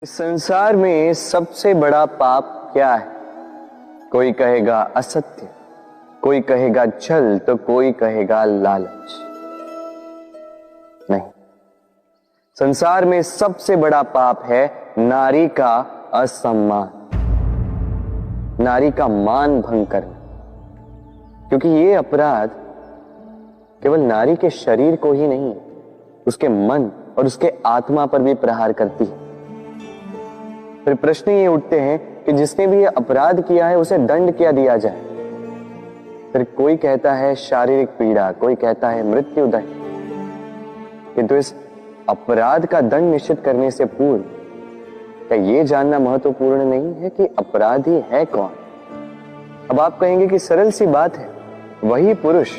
संसार में सबसे बड़ा पाप क्या है? कोई कहेगा असत्य, कोई कहेगा छल, तो कोई कहेगा लालच। नहीं, संसार में सबसे बड़ा पाप है नारी का असम्मान, नारी का मान भंग करना। क्योंकि ये अपराध केवल नारी के शरीर को ही नहीं, उसके मन और उसके आत्मा पर भी प्रहार करती है। फिर प्रश्न ये उठते हैं कि जिसने भी ये अपराध किया है उसे दंड क्या दिया जाए? फिर कोई कहता है शारीरिक पीड़ा, कोई कहता है मृत्यु दंड। किंतु इस अपराध का दंड निश्चित करने से पूर्व क्या ये जानना महत्वपूर्ण नहीं है कि अपराधी है कौन? अब आप कहेंगे कि सरल सी बात है, वही पुरुष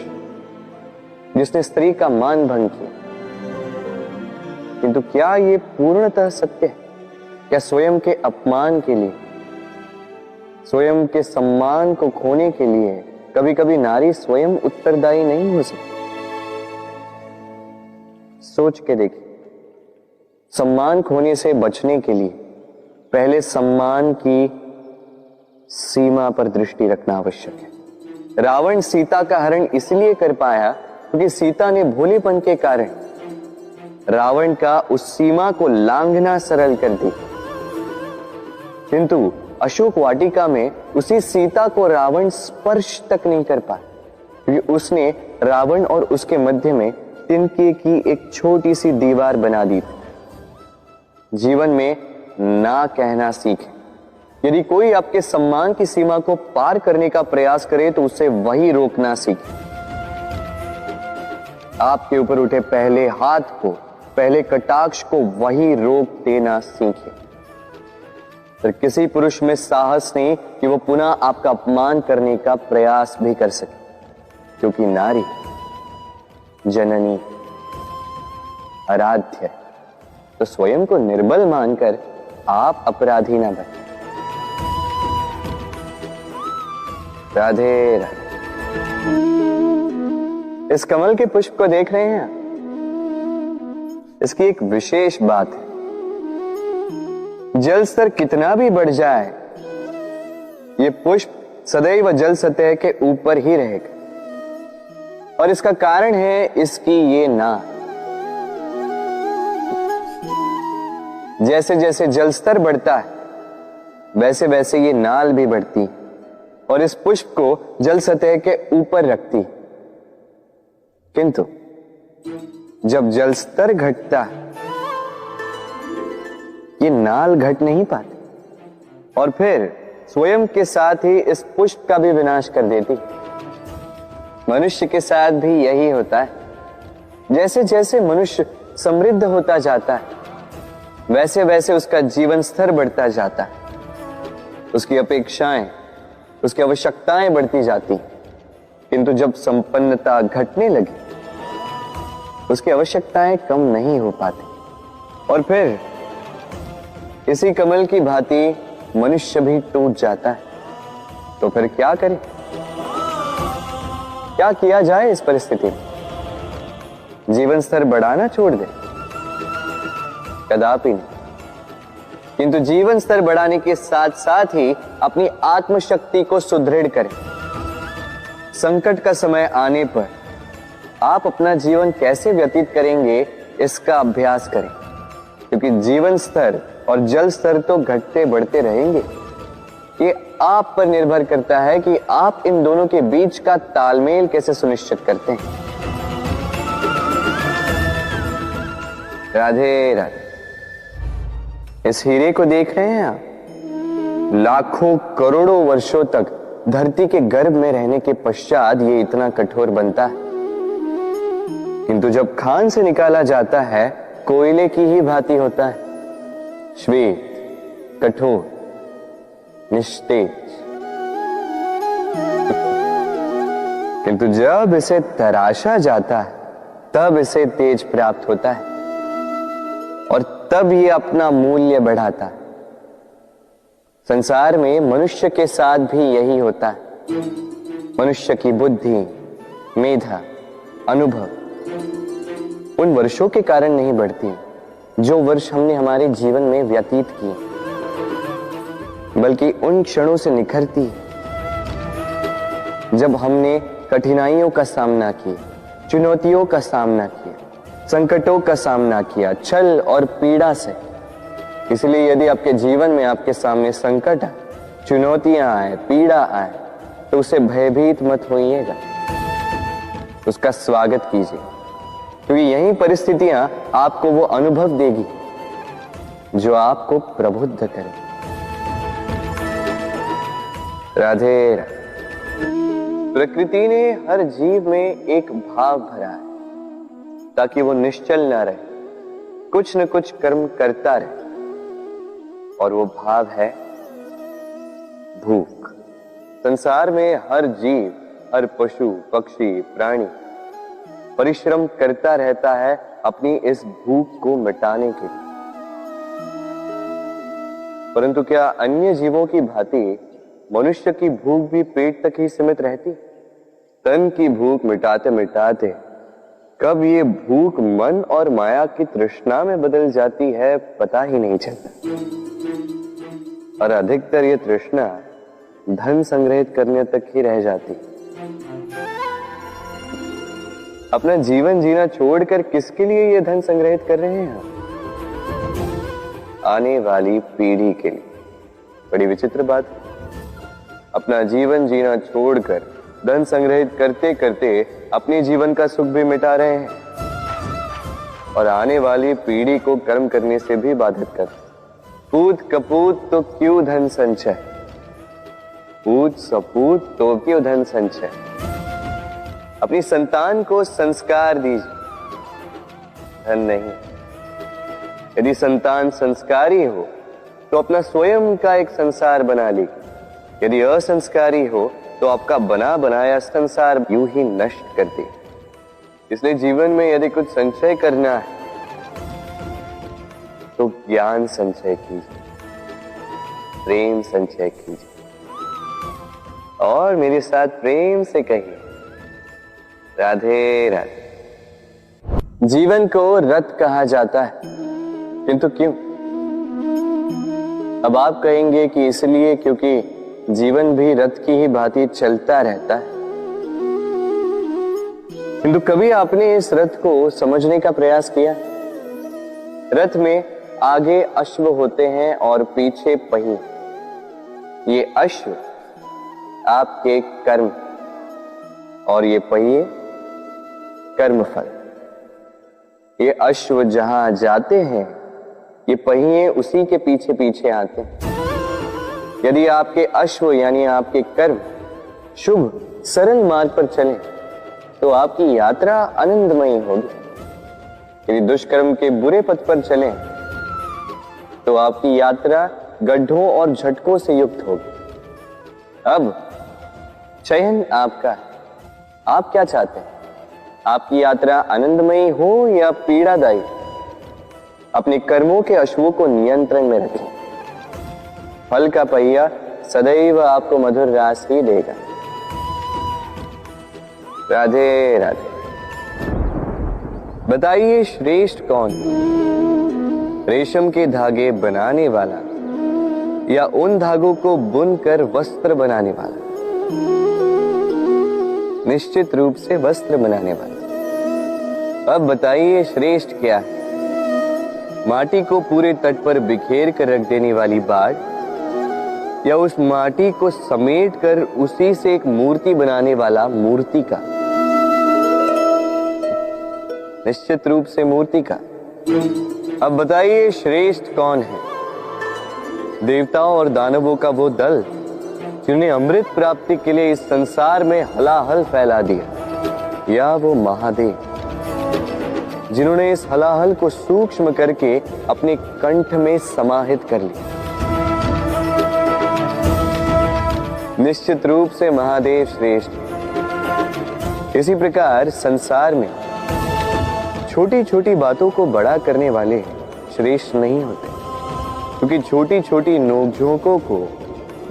जिसने स्त्री का मान भंग किया। किंतु क्या ये पूर्णतः सत्य है? क्या स्वयं के अपमान के लिए, स्वयं के सम्मान को खोने के लिए कभी कभी नारी स्वयं उत्तरदायी नहीं हो सकती? सोच के देखिए, सम्मान खोने से बचने के लिए पहले सम्मान की सीमा पर दृष्टि रखना आवश्यक है। रावण सीता का हरण इसलिए कर पाया क्योंकि सीता ने भोलेपन के कारण रावण का उस सीमा को लांघना सरल कर दी। किंतु अशोक वाटिका में उसी सीता को रावण स्पर्श तक नहीं कर पाया क्योंकि उसने रावण और उसके मध्य में तिनके की एक छोटी सी दीवार बना दी थी। जीवन में ना कहना सीखें। यदि कोई आपके सम्मान की सीमा को पार करने का प्रयास करे तो उसे वही रोकना सीखें। आपके ऊपर उठे पहले हाथ को, पहले कटाक्ष को वही रोक देना सीखें। फिर किसी पुरुष में साहस नहीं कि वो पुनः आपका अपमान करने का प्रयास भी कर सके, क्योंकि नारी जननी आराध्य है। तो स्वयं को निर्बल मानकर आप अपराधी ना बने। राधे राधे। इस कमल के पुष्प को देख रहे हैं? इसकी एक विशेष बात है, जल स्तर कितना भी बढ़ जाए ये पुष्प सदैव जल सतह के ऊपर ही रहेगा। और इसका कारण है इसकी ये नाल। जैसे जैसे जल स्तर बढ़ता है वैसे वैसे ये नाल भी बढ़ती और इस पुष्प को जल सतह के ऊपर रखती। किंतु जब जल स्तर घटता है ये नाल घट नहीं पाती और फिर स्वयं के साथ ही इस पुष्प का भी विनाश कर देती। मनुष्य के साथ भी यही होता है। जैसे जैसे मनुष्य समृद्ध होता जाता है वैसे वैसे उसका जीवन स्तर बढ़ता जाता है, उसकी अपेक्षाएं, उसकी आवश्यकताएं बढ़ती जाती। किंतु जब संपन्नता घटने लगी उसकी आवश्यकताएं कम नहीं हो पाती और फिर इसी कमल की भांति मनुष्य भी टूट जाता है। तो फिर क्या करें? क्या किया जाए इस परिस्थिति में? जीवन स्तर बढ़ाना छोड़ दे? कदापि नहीं। किंतु जीवन स्तर बढ़ाने के साथ साथ ही अपनी आत्मशक्ति को सुदृढ़ करें। संकट का समय आने पर आप अपना जीवन कैसे व्यतीत करेंगे इसका अभ्यास करें, क्योंकि जीवन स्तर और जल स्तर तो घटते बढ़ते रहेंगे। ये आप पर निर्भर करता है कि आप इन दोनों के बीच का तालमेल कैसे सुनिश्चित करते हैं। राधे राधे। इस हीरे को देख रहे हैं आप? लाखों करोड़ों वर्षों तक धरती के गर्भ में रहने के पश्चात ये इतना कठोर बनता है। किंतु जब खान से निकाला जाता है कोयले की ही भांति होता है, श्वेत, कठोर, निस्तेज। किंतु जब इसे तराशा जाता है तब इसे तेज प्राप्त होता है और तब ये अपना मूल्य बढ़ाता है। संसार में मनुष्य के साथ भी यही होता है। मनुष्य की बुद्धि, मेधा, अनुभव उन वर्षों के कारण नहीं बढ़ती जो वर्ष हमने हमारे जीवन में व्यतीत किए, बल्कि उन क्षणों से निखरती है जब हमने कठिनाइयों का सामना किया, चुनौतियों का सामना किया, संकटों का सामना किया, छल और पीड़ा से। इसलिए यदि आपके जीवन में आपके सामने संकट आए, चुनौतियां आए, पीड़ा आए, तो उसे भयभीत मत होइएगा, उसका स्वागत कीजिए, क्योंकि यही परिस्थितियां आपको वो अनुभव देगी जो आपको प्रबुद्ध करे। राधे राधे। प्रकृति ने हर जीव में एक भाव भरा है ताकि वो निश्चल ना रहे, कुछ न कुछ कर्म करता रहे, और वो भाव है भूख। संसार में हर जीव, हर पशु, पक्षी, प्राणी परिश्रम करता रहता है अपनी इस भूख को मिटाने के लिए। परंतु क्या अन्य जीवों की भांति मनुष्य की भूख भी पेट तक ही सीमित रहती? तन की भूख मिटाते मिटाते कब ये भूख मन और माया की तृष्णा में बदल जाती है पता ही नहीं चलता। और अधिकतर ये तृष्णा धन संग्रहित करने तक ही रह जाती। अपना जीवन जीना छोड़कर किसके लिए ये धन संग्रहित कर रहे हैं? आने वाली पीढ़ी के लिए। बड़ी विचित्र बात। अपना जीवन जीना छोड़कर धन संग्रहित करते करते अपने जीवन का सुख भी मिटा रहे हैं और आने वाली पीढ़ी को कर्म करने से भी बाधित कर। पूत कपूत तो क्यों धन संचय, पूत सपूत तो क्यों धन संचय। अपनी संतान को संस्कार दीजिए, धन नहीं। यदि संतान संस्कारी हो तो अपना स्वयं का एक संसार बना लीजिए। यदि असंस्कारी हो तो आपका बना बनाया संसार यूं ही नष्ट कर दे। इसलिए जीवन में यदि कुछ संचय करना है तो ज्ञान संचय कीजिए, प्रेम संचय कीजिए, और मेरे साथ प्रेम से कहिए राधे राधे। जीवन को रथ कहा जाता है, किंतु क्यों? अब आप कहेंगे कि इसलिए क्योंकि जीवन भी रथ की ही भांति चलता रहता है। किंतु कभी आपने इस रथ को समझने का प्रयास किया? रथ में आगे अश्व होते हैं और पीछे पहिए। ये अश्व आपके कर्म और ये पहिए कर्मफल। ये अश्व जहां जाते हैं, ये पहिए उसी के पीछे पीछे आते हैं। यदि आपके अश्व यानी आपके कर्म शुभ सरल मार्ग पर चले तो आपकी यात्रा आनंदमयी होगी। यदि दुष्कर्म के बुरे पथ पर चलें तो आपकी यात्रा गड्ढों और झटकों से युक्त होगी। अब चयन आपका है, आप क्या चाहते हैं? आपकी यात्रा आनंदमयी हो या पीड़ादायी? अपने कर्मों के अश्वों को नियंत्रण में रखें। फल का पहिया सदैव आपको मधुर रास ही देगा। राधे राधे। बताइए श्रेष्ठ कौन? रेशम के धागे बनाने वाला या उन धागों को बुनकर वस्त्र बनाने वाला? निश्चित रूप से वस्त्र बनाने वाला। अब बताइए श्रेष्ठ क्या है? माटी को पूरे तट पर बिखेर कर रख देने वाली बाढ़ या उस माटी को समेट कर उसी से एक मूर्ति बनाने वाला मूर्तिकार? निश्चित रूप से मूर्तिकार। अब बताइए श्रेष्ठ कौन है? देवताओं और दानवों का वो दल जिन्हें अमृत प्राप्ति के लिए इस संसार में हलाहल फैला दिया, या वो महादेव जिन्होंने इस हलाहल को सूक्ष्म करके अपने कंठ में समाहित कर लिया? निश्चित रूप से महादेव श्रेष्ठ। इसी प्रकार संसार में छोटी छोटी बातों को बड़ा करने वाले श्रेष्ठ नहीं होते, क्योंकि छोटी छोटी नोकझोंकों को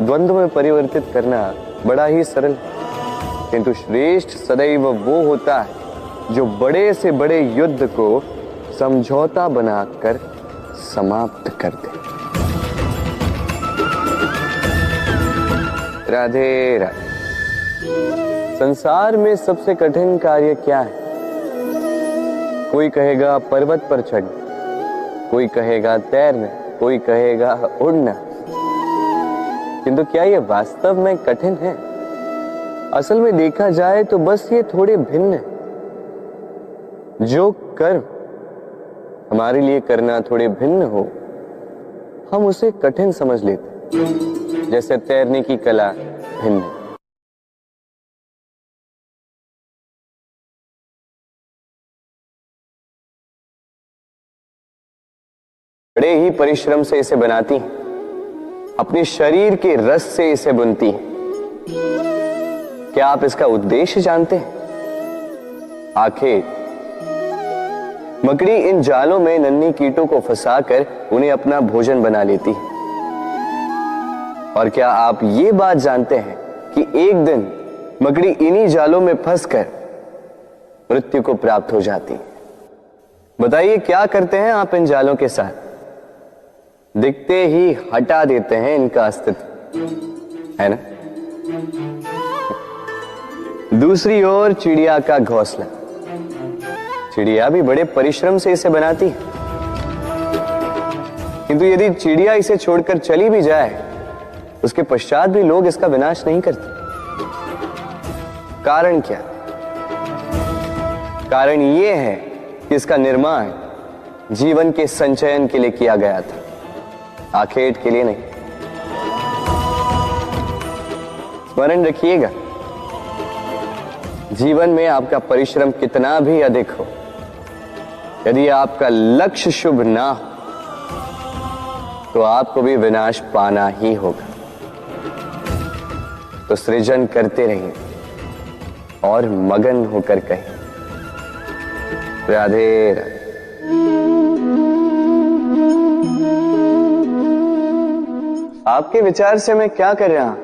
द्वंद्व में परिवर्तित करना बड़ा ही सरल है। किंतु श्रेष्ठ सदैव वो होता है जो बड़े से बड़े युद्ध को समझौता बनाकर समाप्त कर दे। राधे राधे। संसार में सबसे कठिन कार्य क्या है? कोई कहेगा पर्वत पर चढ़ना, कोई कहेगा तैरना, कोई कहेगा उड़ना। किंतु क्या ये वास्तव में कठिन है? असल में देखा जाए तो बस ये थोड़े भिन्न है। जो कर्म हमारे लिए करना थोड़े भिन्न हो, हम उसे कठिन समझ लेते। जैसे तैरने की कला भिन्न है। बड़े ही परिश्रम से इसे बनाती हैं, अपने शरीर के रस से इसे बुनती हैं। क्या आप इसका उद्देश्य जानते हैं? आखिर मकड़ी इन जालों में नन्ही कीटों को फंसाकर उन्हें अपना भोजन बना लेती है। और क्या आप ये बात जानते हैं कि एक दिन मकड़ी इन्हीं जालों में फंसकर मृत्यु को प्राप्त हो जाती है? बताइए क्या करते हैं आप इन जालों के साथ? दिखते ही हटा देते हैं इनका अस्तित्व, है ना? दूसरी ओर चिड़िया का घोंसला। चिड़िया भी बड़े परिश्रम से इसे बनाती है, किंतु यदि चिड़िया इसे छोड़कर चली भी जाए, उसके पश्चात भी लोग इसका विनाश नहीं करते। कारण क्या? कारण यह है कि इसका निर्माण जीवन के संचयन के लिए किया गया था, आखेट के लिए नहीं। स्मरण रखिएगा, जीवन में आपका परिश्रम कितना भी अधिक हो, यदि आपका लक्ष्य शुभ ना हो तो आपको भी विनाश पाना ही होगा। तो सृजन करते रहिए और मगन होकर कहिए राधे राधे। आपके विचार से मैं क्या कर रहा हूं?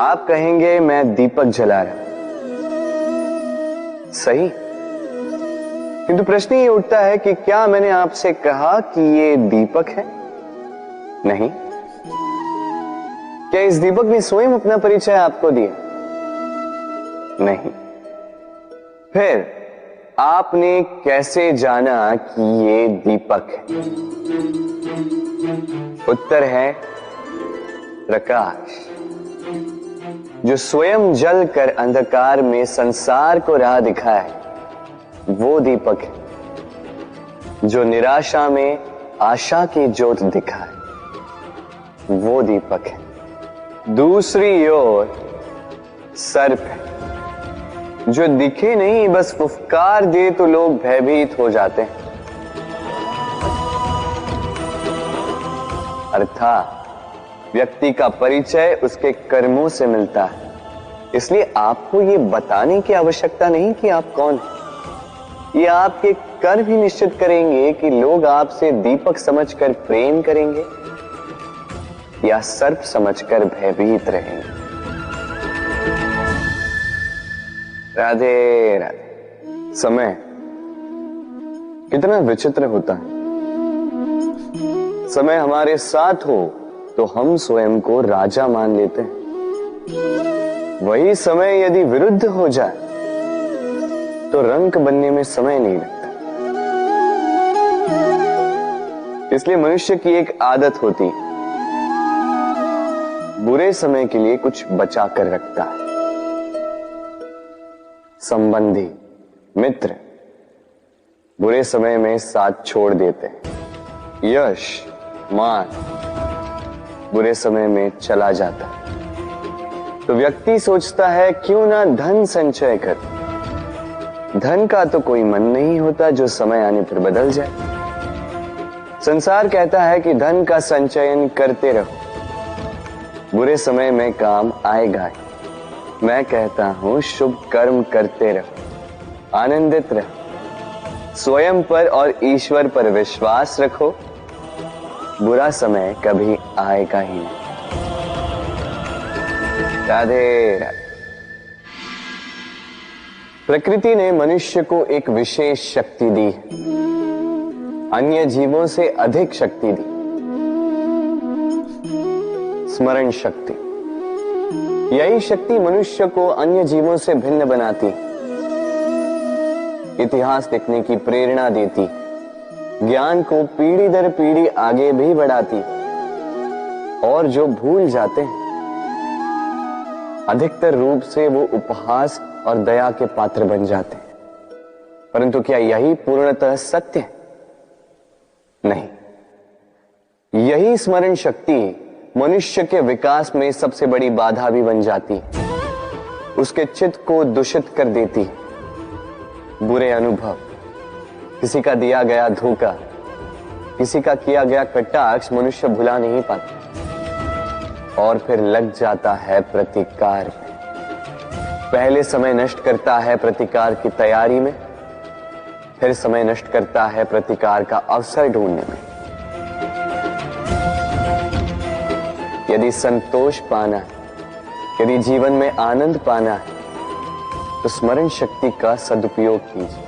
आप कहेंगे मैं दीपक जला रहा हूं। सही, किंतु प्रश्न ये उठता है कि क्या मैंने आपसे कहा कि ये दीपक है? नहीं। क्या इस दीपक ने स्वयं अपना परिचय आपको दिया? नहीं। फिर आपने कैसे जाना कि ये दीपक है? उत्तर है प्रकाश, जो स्वयं जल कर अंधकार में संसार को राह दिखाए, वो दीपक है। जो निराशा में आशा की ज्योत दिखाए, वो दीपक है। दूसरी ओर सर्प है, जो दिखे नहीं, बस फुफकार दे तो लोग भयभीत हो जाते हैं। अर्थात व्यक्ति का परिचय उसके कर्मों से मिलता है। इसलिए आपको ये बताने की आवश्यकता नहीं कि आप कौन हैं। ये आपके कर्म ही निश्चित करेंगे कि लोग आपसे दीपक समझकर प्रेम करेंगे या सर्प समझकर भयभीत रहेंगे। राधे राधे। समय कितना विचित्र होता है। समय हमारे साथ हो तो हम स्वयं को राजा मान लेते हैं। वही समय यदि विरुद्ध हो जाए तो रंक बनने में समय नहीं लगता। इसलिए मनुष्य की एक आदत होती है, बुरे समय के लिए कुछ बचा कर रखता है। संबंधी, मित्र बुरे समय में साथ छोड़ देते हैं। यश, मान बुरे समय में चला जाता है। तो व्यक्ति सोचता है क्यों ना धन संचय कर। धन का तो कोई मन नहीं होता जो समय आने पर बदल जाए। संसार कहता है कि धन का संचयन करते रहो, बुरे समय में काम आएगा ही। मैं कहता हूं शुभ कर्म करते रहो, आनंदित रहो, स्वयं पर और ईश्वर पर विश्वास रखो, बुरा समय कभी आएगा ही नहीं। राधे राधे। प्रकृति ने मनुष्य को एक विशेष शक्ति दी है। अन्य जीवों से अधिक शक्ति दी, स्मरण शक्ति। यही शक्ति मनुष्य को अन्य जीवों से भिन्न बनाती, इतिहास लिखने की प्रेरणा देती, ज्ञान को पीढ़ी दर पीढ़ी आगे भी बढ़ाती। और जो भूल जाते हैं, अधिकतर रूप से वो उपहास और दया के पात्र बन जाते हैं। परंतु क्या यही पूर्णतः सत्य है? नहीं। यही स्मरण शक्ति मनुष्य के विकास में सबसे बड़ी बाधा भी बन जाती है, उसके चित्त को दूषित कर देती। बुरे अनुभव, किसी का दिया गया धोखा, किसी का किया गया कटाक्ष मनुष्य भुला नहीं पाता और फिर लग जाता है प्रतिकार में। पहले समय नष्ट करता है प्रतिकार की तैयारी में, फिर समय नष्ट करता है प्रतिकार का अवसर ढूंढने में। यदि संतोष पाना है, यदि जीवन में आनंद पाना है, तो स्मरण शक्ति का सदुपयोग कीजिए।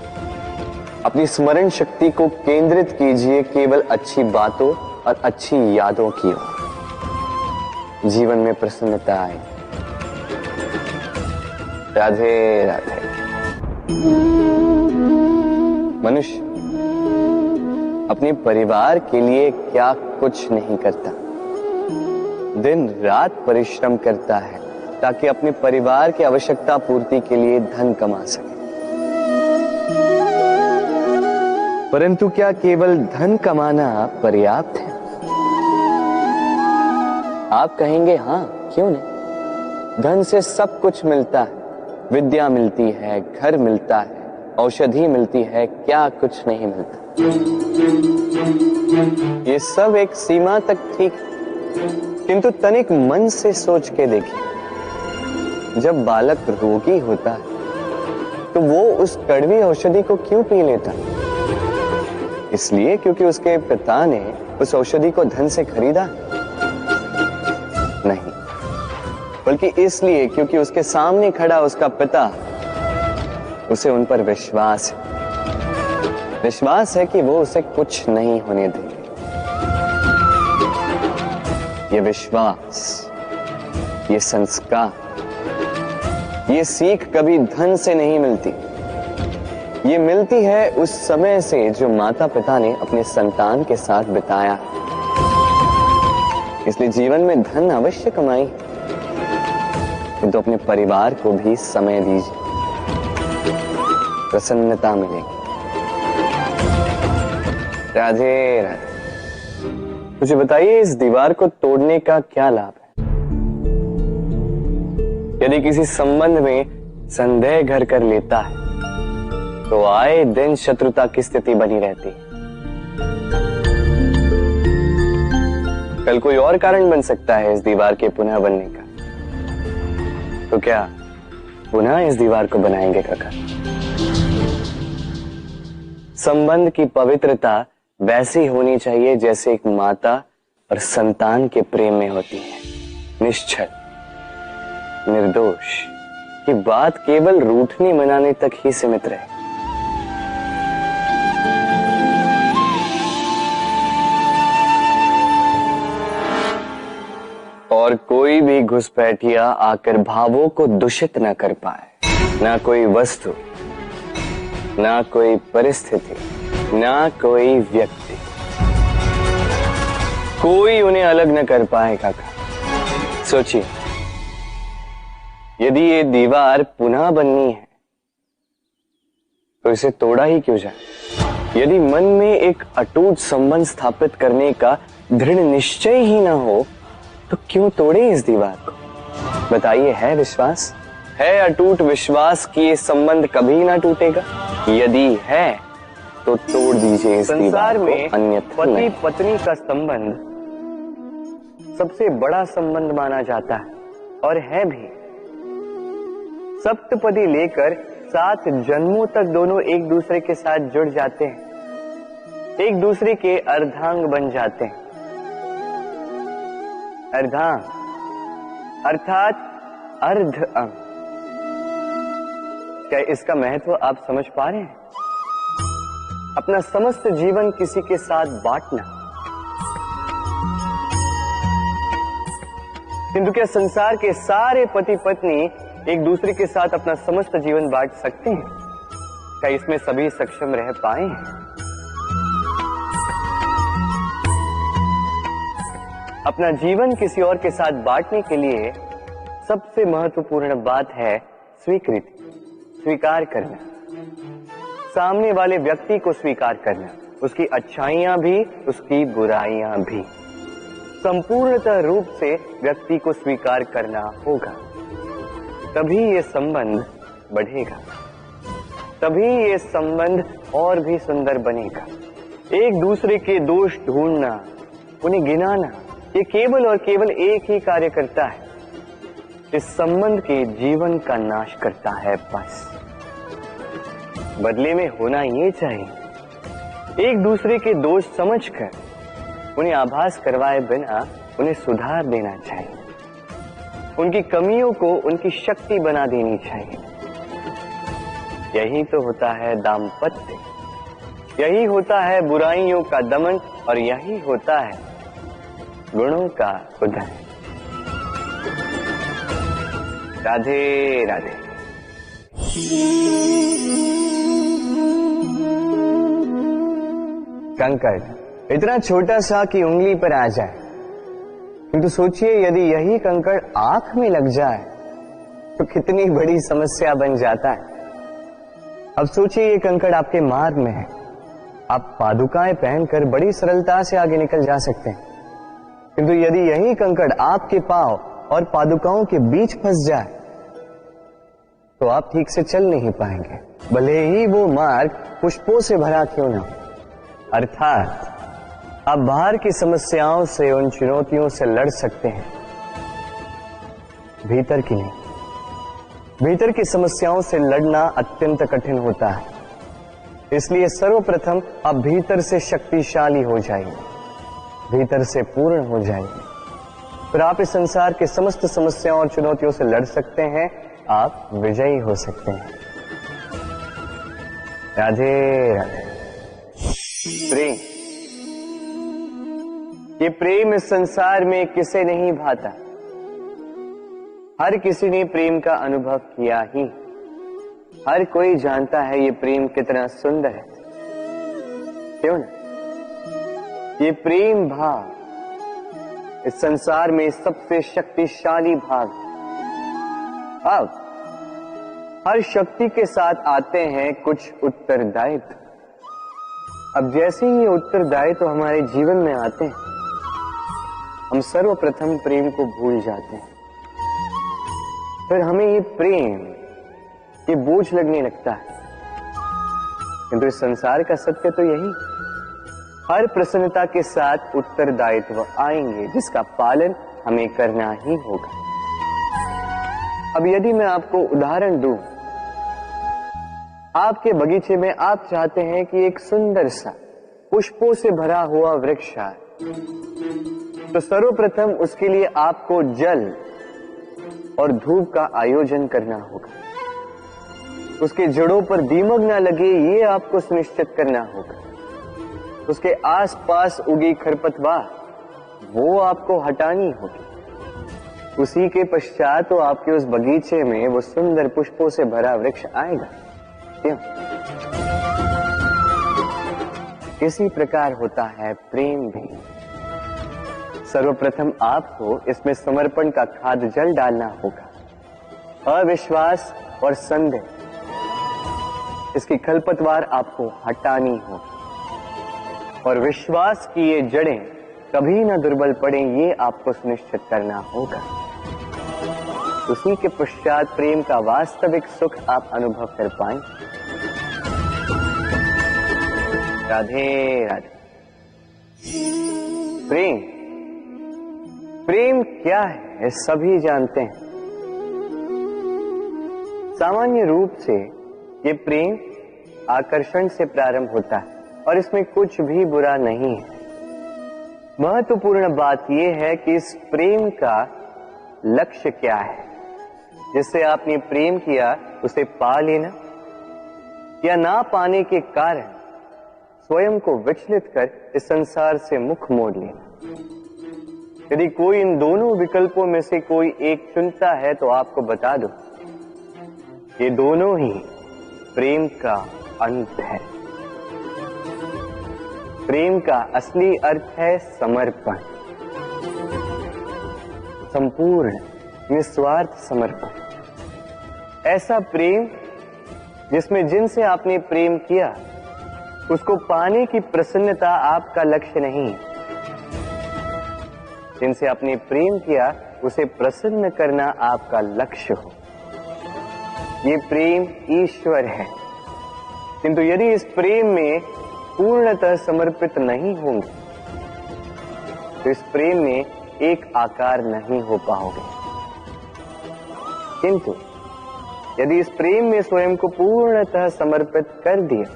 अपनी स्मरण शक्ति को केंद्रित कीजिए केवल अच्छी बातों और अच्छी यादों की ओर। जीवन में प्रसन्नता आए। राधे राधे। मनुष्य अपने परिवार के लिए क्या कुछ नहीं करता, दिन रात परिश्रम करता है ताकि अपने परिवार की आवश्यकता पूर्ति के लिए धन कमा सके। परंतु क्या केवल धन कमाना पर्याप्त है? आप कहेंगे हाँ, क्यों नहीं। धन से सब कुछ मिलता है, विद्या मिलती है, घर मिलता है, औषधि मिलती है, क्या कुछ नहीं मिलता। ये सब एक सीमा तक ठीक, किंतु तनिक मन से सोच के देखिए, जब बालक रोगी होता है तो वो उस कड़वी औषधि को क्यों पी लेता? इसलिए क्योंकि उसके पिता ने उस औषधि को धन से खरीदा? नहीं, बल्कि इसलिए क्योंकि उसके सामने खड़ा उसका पिता, उसे उन पर विश्वास है। विश्वास है कि वो उसे कुछ नहीं होने देंगे। ये विश्वास, ये संस्कार, ये सीख कभी धन से नहीं मिलती। ये मिलती है उस समय से जो माता पिता ने अपने संतान के साथ बिताया। इसलिए जीवन में धन अवश्य कमाई, किंतु अपने परिवार को भी समय दीजिए, प्रसन्नता मिलेगी। राधे राधे। मुझे बताइए, इस दीवार को तोड़ने का क्या लाभ है? यदि किसी संबंध में संदेह घर कर लेता है तो आए दिन शत्रुता की स्थिति बनी रहती है। कल कोई और कारण बन सकता है इस दीवार के पुनः बनने का। तो क्या पुनः इस दीवार को बनाएंगे काका? संबंध की पवित्रता वैसी होनी चाहिए जैसे एक माता और संतान के प्रेम में होती है, निश्चल, निर्दोष। कि बात केवल रूठने मनाने तक ही सीमित रहे। और कोई भी घुसपैठिया आकर भावों को दूषित न कर पाए। ना कोई वस्तु, ना कोई परिस्थिति, ना कोई व्यक्ति, कोई उन्हें अलग न कर पाए काका। सोचिए, यदि ये दीवार पुनः बननी है तो इसे तोड़ा ही क्यों जाए? यदि मन में एक अटूट संबंध स्थापित करने का दृढ़ निश्चय ही ना हो तो क्यों तोड़े इस दीवार को? बताइए, है विश्वास? है अटूट विश्वास कि ये संबंध कभी ना टूटेगा? यदि है तो तोड़ दीजिए इस दीवार को, अन्यथा पति पत्नी का संबंध सबसे बड़ा संबंध माना जाता है और है भी। सप्तपदी लेकर 7 जन्मों तक दोनों एक दूसरे के साथ जुड़ जाते हैं, एक दूसरे के अर्धांग बन जाते हैं। अर्धांग अर्थात अर्ध अंग। क्या इसका महत्व आप समझ पा रहे हैं? अपना समस्त जीवन किसी के साथ बांटना। किंतु क्या संसार के सारे पति पत्नी एक दूसरे के साथ अपना समस्त जीवन बांट सकते हैं? क्या इसमें सभी सक्षम रह पाए? अपना जीवन किसी और के साथ बांटने के लिए सबसे महत्वपूर्ण बात है स्वीकृति, स्वीकार करना। सामने वाले व्यक्ति को स्वीकार करना, उसकी अच्छाइयां भी, उसकी बुराइयां भी। संपूर्णतः रूप से व्यक्ति को स्वीकार करना होगा, तभी ये संबंध बढ़ेगा, तभी ये संबंध और भी सुंदर बनेगा। एक दूसरे के दोष ढूंढना, उन्हें गिनाना, ये केवल और केवल एक ही कार्य करता है, इस संबंध के जीवन का नाश करता है। बस बदले में होना ये चाहिए, एक दूसरे के दोष समझकर उन्हें आभास करवाए बिना उन्हें सुधार देना चाहिए, उनकी कमियों को उनकी शक्ति बना देनी चाहिए। यही तो होता है दाम्पत्य, यही होता है बुराइयों का दमन, और यही होता है गुणों का उदय। राधे राधे। कंकड़ इतना छोटा सा कि उंगली पर आ जाए, किंतु सोचिए यदि यही कंकड़ आंख में लग जाए तो कितनी बड़ी समस्या बन जाता है। अब सोचिए ये कंकड़ आपके मार्ग में है, आप पादुकाएं पहनकर बड़ी सरलता से आगे निकल जा सकते हैं, किंतु यदि यही कंकड़ आपके पांव और पादुकाओं के बीच फंस जाए तो आप ठीक से चल नहीं पाएंगे, भले ही वो मार्ग पुष्पों से भरा क्यों ना हो। अर्थात आप बाहर की समस्याओं से, उन चुनौतियों से लड़ सकते हैं, भीतर की नहीं। भीतर की समस्याओं से लड़ना अत्यंत कठिन होता है, इसलिए सर्वप्रथम आप भीतर से शक्तिशाली हो जाइए, भीतर से पूर्ण हो जाइए, फिर आप इस संसार के समस्त समस्याओं और चुनौतियों से लड़ सकते हैं, आप विजयी हो सकते हैं। राधे राधे। प्रेम, ये प्रेम इस संसार में किसे नहीं भाता, हर किसी ने प्रेम का अनुभव किया ही, हर कोई जानता है ये प्रेम कितना सुंदर है, क्यों ना? ये प्रेम भाव इस संसार में सबसे शक्तिशाली भाव है। अब हर शक्ति के साथ आते हैं कुछ उत्तरदायित्व। अब जैसे ही ये उत्तरदायित्व हमारे जीवन में आते हैं, हम सर्वप्रथम प्रेम को भूल जाते हैं, फिर हमें ये प्रेम, ये बोझ लगने लगता है। किंतु इस संसार का सत्य तो यही, हर प्रसन्नता के साथ उत्तरदायित्व आएंगे जिसका पालन हमें करना ही होगा। अब यदि मैं आपको उदाहरण दूं, आपके बगीचे में आप चाहते हैं कि एक सुंदर सा पुष्पों से भरा हुआ वृक्ष आए, तो सर्वप्रथम उसके लिए आपको जल और धूप का आयोजन करना होगा, उसके जड़ों पर दीमक ना लगे ये आपको सुनिश्चित करना होगा, उसके आसपास उगी खरपतवार वो आपको हटानी होगी, उसी के पश्चात तो आपके उस बगीचे में वो सुंदर पुष्पों से भरा वृक्ष आएगा। क्यों? इसी प्रकार होता है प्रेम भी। सर्वप्रथम आपको इसमें समर्पण का खाद जल डालना होगा, अविश्वास और संदेह, इसकी खरपतवार आपको हटानी होगी, और विश्वास की ये जड़ें कभी ना दुर्बल पड़े ये आपको सुनिश्चित करना होगा। उसी के पश्चात प्रेम का वास्तविक सुख आप अनुभव कर पाएं। राधे राधे। प्रेम, प्रेम क्या है सभी जानते हैं। सामान्य रूप से ये प्रेम आकर्षण से प्रारंभ होता है और इसमें कुछ भी बुरा नहीं है। महत्वपूर्ण बात यह है कि इस प्रेम का लक्ष्य क्या है। जिससे आपने प्रेम किया उसे पा लेना या ना पाने के कारण स्वयं को विचलित कर इस संसार से मुख मोड़ लेना। यदि कोई इन दोनों विकल्पों में से कोई एक चुनता है तो आपको बता दो, ये दोनों ही प्रेम का अंत है। प्रेम का असली अर्थ है समर्पण, संपूर्ण निस्वार्थ समर्पण। ऐसा प्रेम जिसमें जिनसे आपने प्रेम किया उसको पाने की प्रसन्नता आपका लक्ष्य नहीं है। जिनसे आपने प्रेम किया उसे प्रसन्न करना आपका लक्ष्य हो। ये प्रेम ईश्वर है, किंतु यदि इस प्रेम में पूर्णतः समर्पित नहीं होंगे तो इस प्रेम में एक आकार नहीं हो पाओगे। किंतु यदि इस प्रेम में स्वयं को पूर्णतः समर्पित कर दिया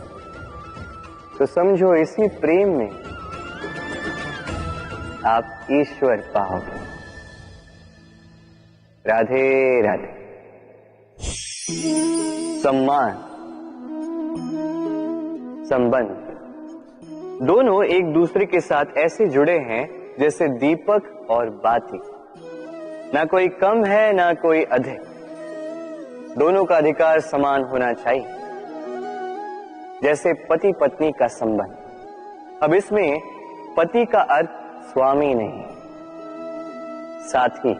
तो समझो इसी प्रेम में आप ईश्वर पाओगे। राधे राधे। सम्मान, संबंध दोनों एक दूसरे के साथ ऐसे जुड़े हैं जैसे दीपक और बाती। ना कोई कम है ना कोई अधिक, दोनों का अधिकार समान होना चाहिए। जैसे पति पत्नी का संबंध। अब इसमें पति का अर्थ स्वामी नहीं, साथी।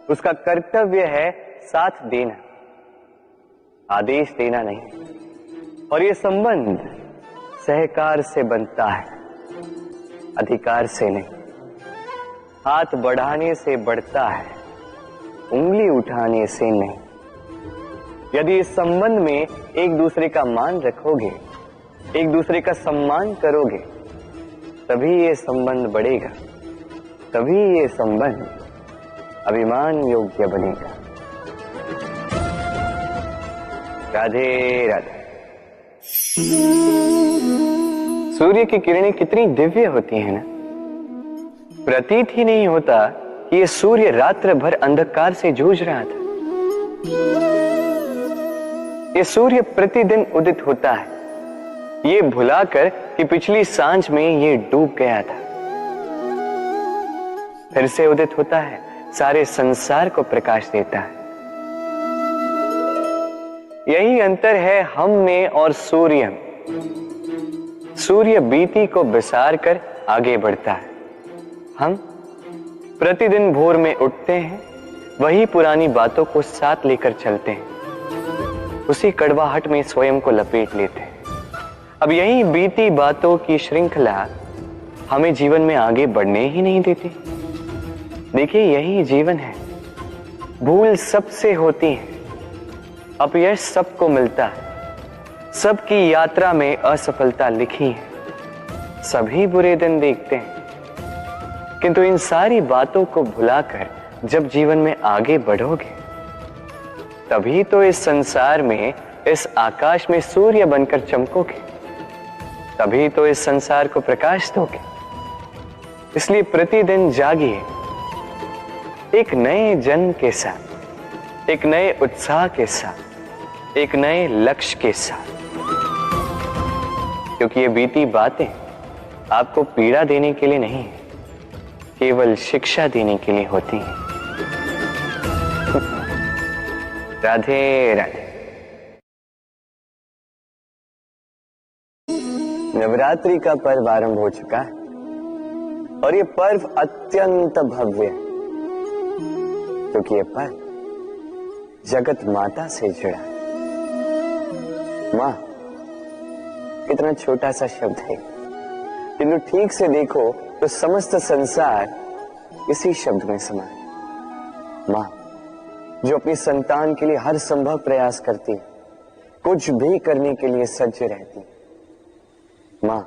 उसका कर्तव्य है साथ देना, आदेश देना नहीं। और ये संबंध सहकार से बनता है, अधिकार से नहीं। हाथ बढ़ाने से बढ़ता है, उंगली उठाने से नहीं। यदि इस संबंध में एक दूसरे का मान रखोगे, एक दूसरे का सम्मान करोगे, तभी ये संबंध बढ़ेगा, तभी ये संबंध अभिमान योग्य बनेगा। राधे राधे। सूर्य की किरणें कितनी दिव्य होती हैं ना। प्रतीत ही नहीं होता कि ये सूर्य रात्र भर अंधकार से जूझ रहा था। ये सूर्य प्रतिदिन उदित होता है, ये भुलाकर कि पिछली सांझ में ये डूब गया था। फिर से उदित होता है, सारे संसार को प्रकाश देता है। यही अंतर है हम में और सूर्य में। सूर्य बीती को बिसार कर आगे बढ़ता है। हम प्रतिदिन भोर में उठते हैं, वही पुरानी बातों को साथ लेकर चलते हैं, उसी कड़वाहट में स्वयं को लपेट लेते हैं। अब यही बीती बातों की श्रृंखला हमें जीवन में आगे बढ़ने ही नहीं देती। देखिए, यही जीवन है। भूल सबसे होती है, अपयश सबको मिलता है, सबकी यात्रा में असफलता लिखी है, सभी बुरे दिन देखते हैं। किंतु इन सारी बातों को भुलाकर जब जीवन में आगे बढ़ोगे, तभी तो इस संसार में, इस आकाश में सूर्य बनकर चमकोगे, तभी तो इस संसार को प्रकाश दोगे। इसलिए प्रतिदिन जागिए, एक नए जन्म के साथ, एक नए उत्साह के साथ, एक नए लक्ष्य के साथ। क्योंकि ये बीती बातें आपको पीड़ा देने के लिए नहीं, केवल शिक्षा देने के लिए होती हैं। राधे राधे। नवरात्रि का पर्व आरंभ हो चुका है और ये पर्व अत्यंत भव्य है, क्योंकि ये पर्व जगत माता से जुड़ा है। मां कितना छोटा सा शब्द है, किंतु ठीक से देखो तो समस्त संसार इसी शब्द में समा है। मां जो अपनी संतान के लिए हर संभव प्रयास करती है, कुछ भी करने के लिए सज्ज रहती है। मां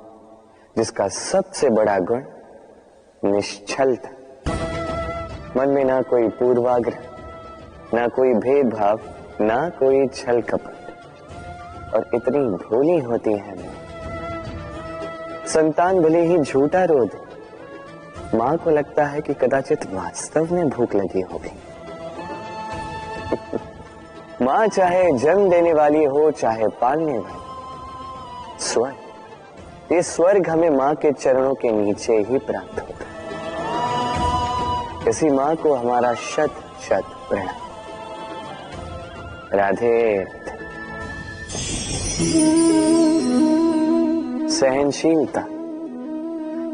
जिसका सबसे बड़ा गुण निश्चलता, मन में ना कोई पूर्वाग्रह, ना कोई भेदभाव, ना कोई छल कपट, और इतनी भोली होती है मां। संतान भले ही झूठा रो दे, मां को लगता है कि कदाचित वास्तव में भूख लगी होगी। मां चाहे जन्म देने वाली हो, चाहे पालने वाली, स्वयं ये स्वर्ग हमें माँ के चरणों के नीचे ही प्राप्त होता है। इसी माँ को हमारा शत शत प्रणाम। राधे। सहनशीलता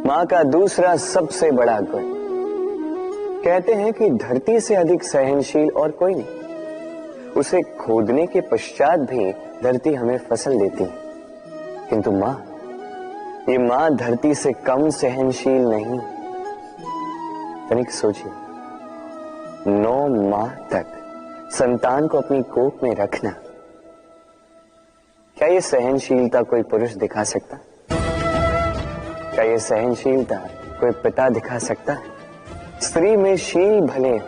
माँ का दूसरा सबसे बड़ा गुण। कहते हैं कि धरती से अधिक सहनशील और कोई नहीं। उसे खोदने के पश्चात भी धरती हमें फसल देती है, किंतु माँ, ये माँ धरती से कम सहनशील नहीं। तनिक सोचिए, 9 माह तक संतान को अपनी कोख में रखना, क्या ये सहनशीलता कोई पुरुष दिखा सकता? क्या ये सहनशीलता कोई पिता दिखा सकता है? स्त्री में शील भले,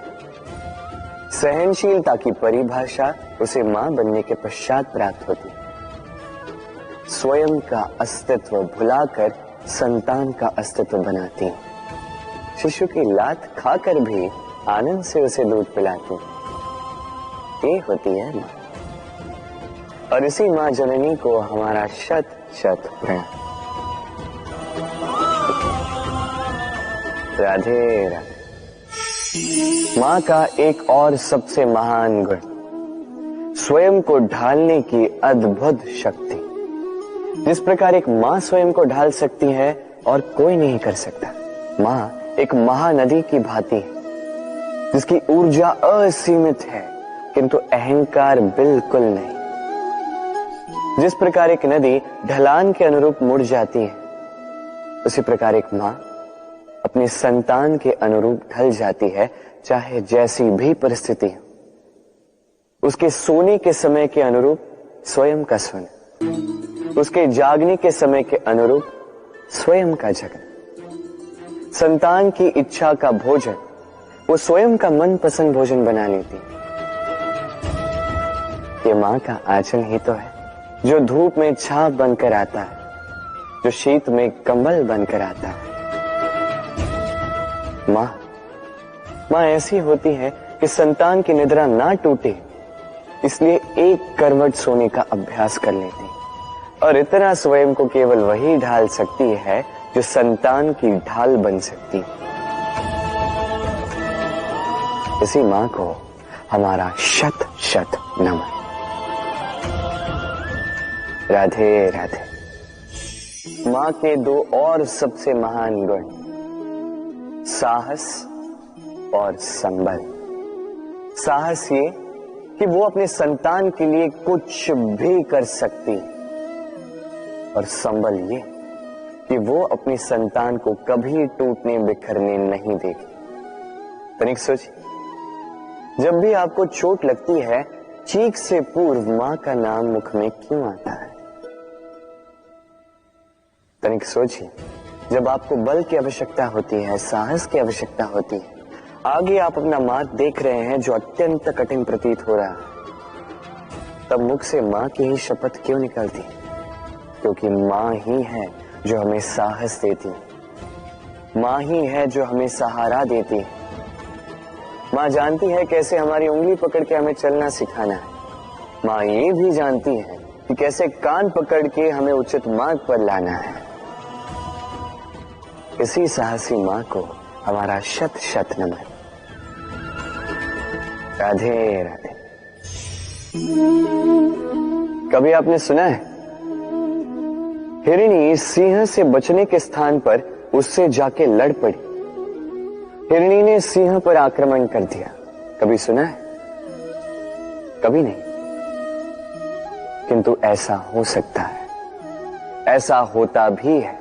सहनशीलता की परिभाषा उसे मां बनने के पश्चात प्राप्त होती है। स्वयं का अस्तित्व भुलाकर संतान का अस्तित्व बनाती है। शिशु की लात खाकर भी आनंद से उसे दूध पिलाती है। ये होती है मां। और इसी मां जननी को हमारा शत शत प्रणाम। राधे राधे। मां का एक और सबसे महान गुण, स्वयं को ढालने की अद्भुत शक्ति। जिस प्रकार एक मां स्वयं को ढाल सकती है और कोई नहीं कर सकता। मां एक महानदी की भांति है, जिसकी ऊर्जा असीमित है किंतु अहंकार बिल्कुल नहीं। जिस प्रकार एक नदी ढलान के अनुरूप मुड़ जाती है, उसी प्रकार एक मां अपनी संतान के अनुरूप ढल जाती है, चाहे जैसी भी परिस्थिति हो। उसके सोने के समय के अनुरूप स्वयं का सोना, उसके जागने के समय के अनुरूप स्वयं का जगना। संतान की इच्छा का भोजन वो स्वयं का मनपसंद भोजन बना लेती है। ये मां का आंचल ही तो है, जो धूप में छाप बनकर आता है, जो शीत में कंबल बनकर आता है। मां ऐसी होती है कि संतान की निद्रा ना टूटे, इसलिए एक करवट सोने का अभ्यास कर लेती है। और इतना स्वयं को केवल वही ढाल सकती है जो संतान की ढाल बन सकती है। इसी मां को हमारा शत शत नमन। राधे राधे। मां के 2 और सबसे महान गुण, साहस और संबल। साहस ये कि वो अपने संतान के लिए कुछ भी कर सकती, और संबल ये कि वो अपनी संतान को कभी टूटने बिखरने नहीं देगी। तनिक सोचिए, जब भी आपको चोट लगती है, चीख से पूर्व मां का नाम मुख में क्यों आता है? तनिक सोचिए, जब आपको बल की आवश्यकता होती है, साहस की आवश्यकता होती है, आगे आप अपना मार्ग देख रहे हैं जो अत्यंत कठिन प्रतीत हो रहा है, तब मुख से मां की ही शपथ क्यों निकलती है? क्योंकि मां ही है जो हमें साहस देती है, मां ही है जो हमें सहारा देती है। मां जानती है कैसे हमारी उंगली पकड़ के हमें चलना सिखाना है। मां ये भी जानती है कि कैसे कान पकड़ के हमें उचित मार्ग पर लाना है। इसी साहसी मां को हमारा शत शत नमन। राधे राधे। कभी आपने सुना है, हिरणी सिंह से बचने के स्थान पर उससे जाके लड़ पड़ी। हिरणी ने सिंह पर आक्रमण कर दिया। कभी सुना है? कभी नहीं। किंतु ऐसा हो सकता है, ऐसा होता भी है,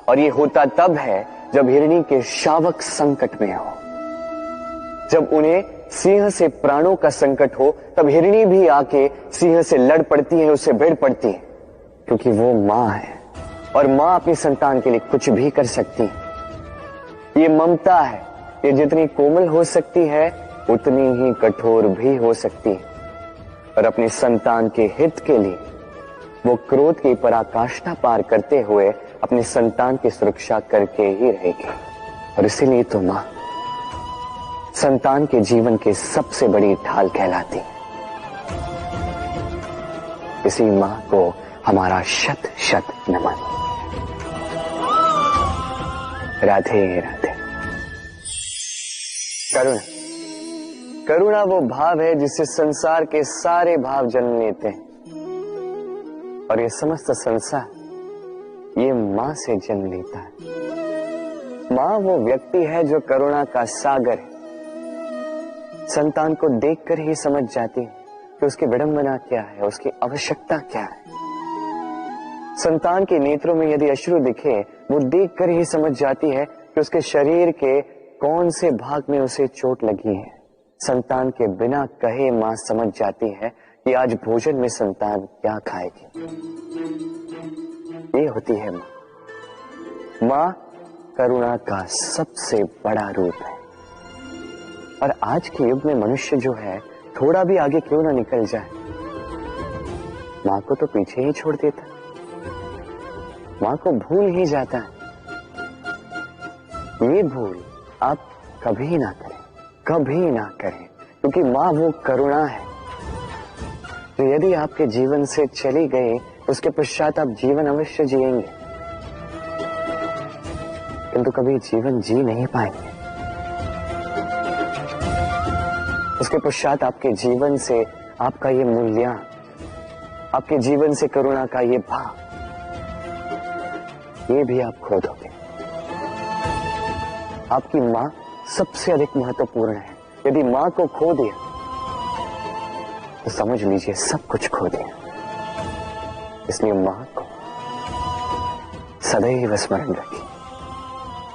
और ये होता तब है जब हिरणी के शावक संकट में हो। जब उन्हें सिंह से प्राणों का संकट हो, तब हिरणी भी आके सिंह से लड़ पड़ती है, उससे भिड़ पड़ती है, क्योंकि वो मां है और मां अपनी संतान के लिए कुछ भी कर सकती है। ये ममता है, ये जितनी कोमल हो सकती है उतनी ही कठोर भी हो सकती है, और अपनी संतान के हित के लिए वो क्रोध की पराकाष्ठा पार करते हुए अपनी संतान की सुरक्षा करके ही रहेगी। और इसीलिए तो मां संतान के जीवन के सबसे बड़ी ढाल कहलाती। इसी मां को हमारा शत शत नमन। राधे राधे। करुणा, करुणा वो भाव है जिससे संसार के सारे भाव जन्म लेते हैं, और ये समस्त संसार ये मां से जन्म लेता है। मां वो व्यक्ति है जो करुणा का सागर है। संतान को देखकर ही समझ जाती है कि उसकी विडंबना क्या है, उसकी आवश्यकता क्या है। संतान के नेत्रों में यदि अश्रु दिखे, वो देखकर ही समझ जाती है कि उसके शरीर के कौन से भाग में उसे चोट लगी है। संतान के बिना कहे मां समझ जाती है कि आज भोजन में संतान क्या खाएगी। ये होती है मां। मां करुणा का सबसे बड़ा रूप है। और आज के युग में मनुष्य जो है, थोड़ा भी आगे क्यों ना निकल जाए, मां को तो पीछे ही छोड़ देता, मां को भूल ही जाता है। ये भूल आप कभी ना करें, कभी ना करें, क्योंकि मां वो करुणा है जो यदि आपके जीवन से चली गई, उसके पश्चात आप जीवन अवश्य जिएंगे, किंतु कभी जीवन जी नहीं पाएंगे। उसके पश्चात आपके जीवन से आपका ये मूल्यांकन, आपके जीवन से करुणा का ये भाव, ये भी आप खो दोगे। आपकी मां सबसे अधिक महत्वपूर्ण है। यदि मां को खो दिया तो समझ लीजिए सब कुछ खो दिया। इसलिए मां को सदैव स्मरण रखिए,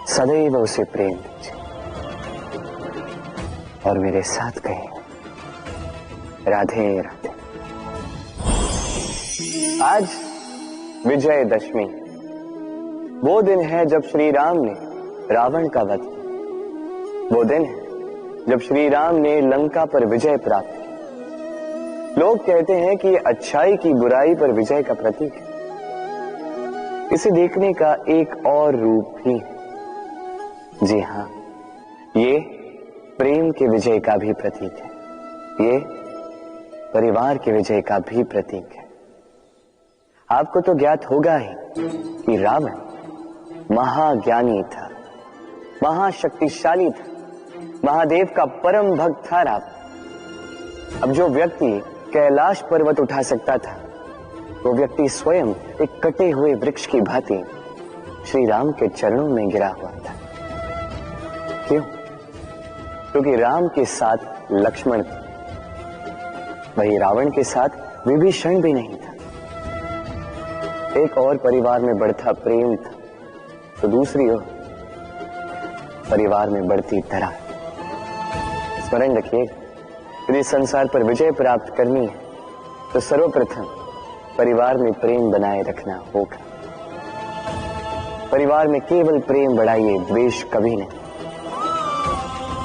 सदैव उसे प्रेम दीजिए, और मेरे साथ कहिए राधे राधे। आज विजयदशमी, वो दिन है जब श्री राम ने रावण का वध किया। वो दिन है जब श्री राम ने लंका पर विजय प्राप्त की। लोग कहते हैं कि ये अच्छाई की बुराई पर विजय का प्रतीक है। इसे देखने का एक और रूप भी है। जी हां, ये प्रेम के विजय का भी प्रतीक है, ये परिवार के विजय का भी प्रतीक है। आपको तो ज्ञात होगा ही कि रावण महाज्ञानी था, महाशक्तिशाली था, महादेव का परम भक्त था रावण। अब जो व्यक्ति कैलाश पर्वत उठा सकता था, वो व्यक्ति स्वयं एक कटे हुए वृक्ष की भांति श्री राम के चरणों में गिरा हुआ था। क्यों? क्योंकि राम के साथ लक्ष्मण थे, वही रावण के साथ विभीषण भी नहीं था। एक और परिवार में बढ़ता प्रेम था, तो दूसरी ओर परिवार में बढ़ती दरार। स्मरण रखिए, यदि संसार पर विजय प्राप्त करनी है तो सर्वप्रथम परिवार में प्रेम बनाए रखना होगा। परिवार में केवल प्रेम बढ़ाइए, द्वेष कभी नहीं।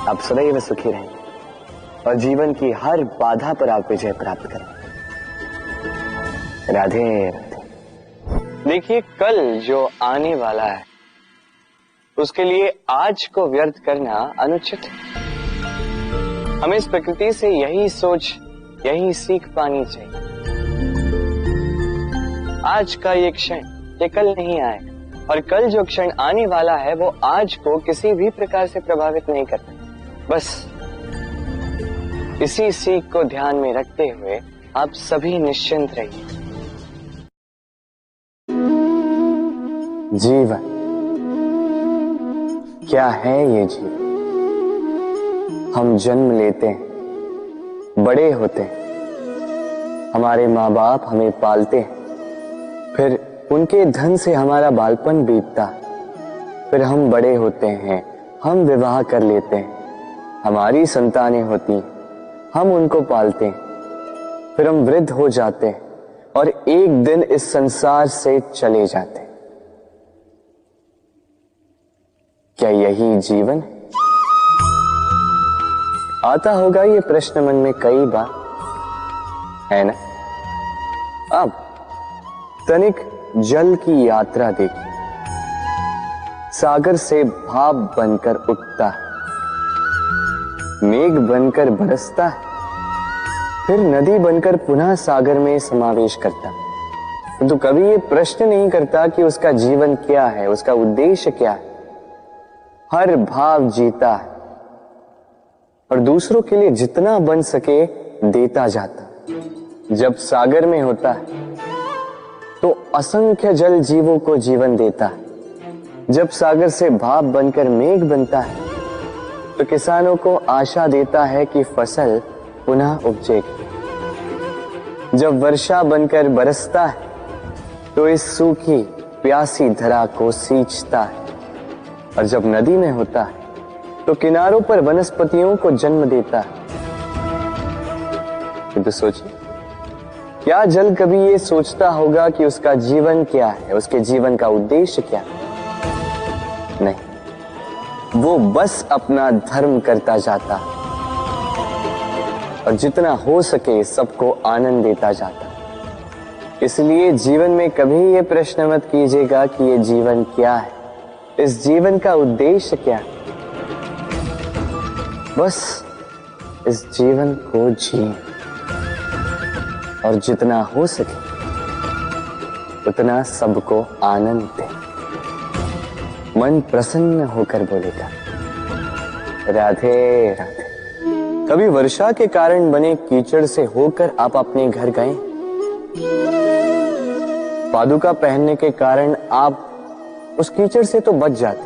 आप सदैव सुखी रहेंगे और जीवन की हर बाधा पर आप विजय प्राप्त करें। राधे राधे। देखिए, कल जो आने वाला है उसके लिए आज को व्यर्थ करना अनुचित है। हमें इस प्रकृति से यही सोच, यही सीख पानी चाहिए। आज का ये क्षण ये कल नहीं आएगा, और कल जो क्षण आने वाला है वो आज को किसी भी प्रकार से प्रभावित नहीं करता। बस इसी सीख को ध्यान में रखते हुए आप सभी निश्चिंत रहिए। जीवन क्या है? ये जीवन हम जन्म लेते हैं, बड़े होते हैं, हमारे माँ बाप हमें पालते हैं, फिर उनके धन से हमारा बालपन बीतता, फिर हम बड़े होते हैं, हम विवाह कर लेते हैं, हमारी संतानें होती हैं, हम उनको पालते हैं, फिर हम वृद्ध हो जाते हैं और एक दिन इस संसार से चले जाते हैं। क्या यही जीवन है? आता होगा ये प्रश्न मन में कई बार, है ना? अब तनिक जल की यात्रा देखिए। सागर से भाप बनकर उठता है, मेघ बनकर बरसता है, फिर नदी बनकर पुनः सागर में समावेश करता है। तो कभी ये प्रश्न नहीं करता कि उसका जीवन क्या है, उसका उद्देश्य क्या है। हर भाव जीता है और दूसरों के लिए जितना बन सके देता जाता। जब सागर में होता है तो असंख्य जल जीवों को जीवन देता है। जब सागर से भाप बनकर मेघ बनता है तो किसानों को आशा देता है कि फसल पुनः उपजेगी। जब वर्षा बनकर बरसता है तो इस सूखी प्यासी धरा को सींचता है। और जब नदी में होता है तो किनारों पर वनस्पतियों को जन्म देता है। तो सोचिए, क्या जल कभी ये सोचता होगा कि उसका जीवन क्या है, उसके जीवन का उद्देश्य क्या है? नहीं, वो बस अपना धर्म करता जाता है और जितना हो सके सबको आनंद देता जाता है। इसलिए जीवन में कभी ये प्रश्न मत कीजिएगा कि ये जीवन क्या है, इस जीवन का उद्देश्य क्या है। बस इस जीवन को जिए और जितना हो सके उतना सबको आनंद दे। मन प्रसन्न होकर बोलेगा राधे राधे। कभी वर्षा के कारण बने कीचड़ से होकर आप अपने घर गए? पादुका पहनने के कारण आप उस कीचड़ से तो बच जाते,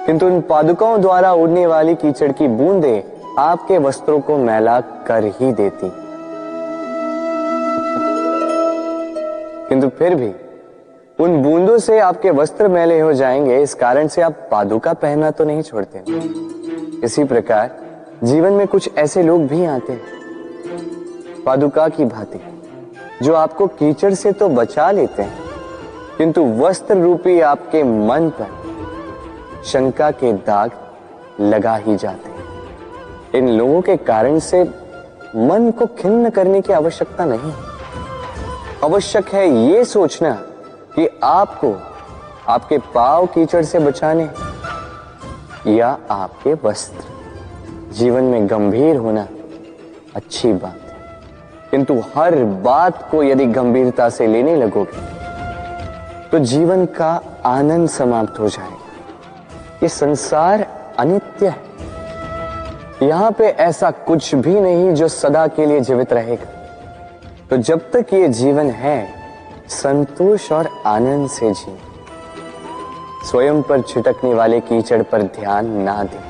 किंतु उन पादुकाओं द्वारा उड़ने वाली कीचड़ की बूंदें आपके वस्त्रों को मैला कर ही देती। किंतु फिर भी उन बूंदों से आपके वस्त्र मैले हो जाएंगे, इस कारण से आप पादुका पहनना तो नहीं छोड़ते। इसी प्रकार जीवन में कुछ ऐसे लोग भी आते हैं पादुका की भांति, जो आपको कीचड़ से तो बचा लेते हैं, किंतु वस्त्र रूपी आपके मन पर शंका के दाग लगा ही जाते हैं। इन लोगों के कारण से मन को खिन्न करने की आवश्यकता नहीं है। आवश्यक है ये सोचना कि आपको आपके पांव कीचड़ से बचाने या आपके वस्त्र। जीवन में गंभीर होना अच्छी बात है, किंतु हर बात को यदि गंभीरता से लेने लगोगे तो जीवन का आनंद समाप्त हो जाएगा। ये संसार अनित्य है, यहां पे ऐसा कुछ भी नहीं जो सदा के लिए जीवित रहेगा। तो जब तक ये जीवन है, संतोष और आनंद से जिए। स्वयं पर छिटकने वाले कीचड़ पर ध्यान ना दें,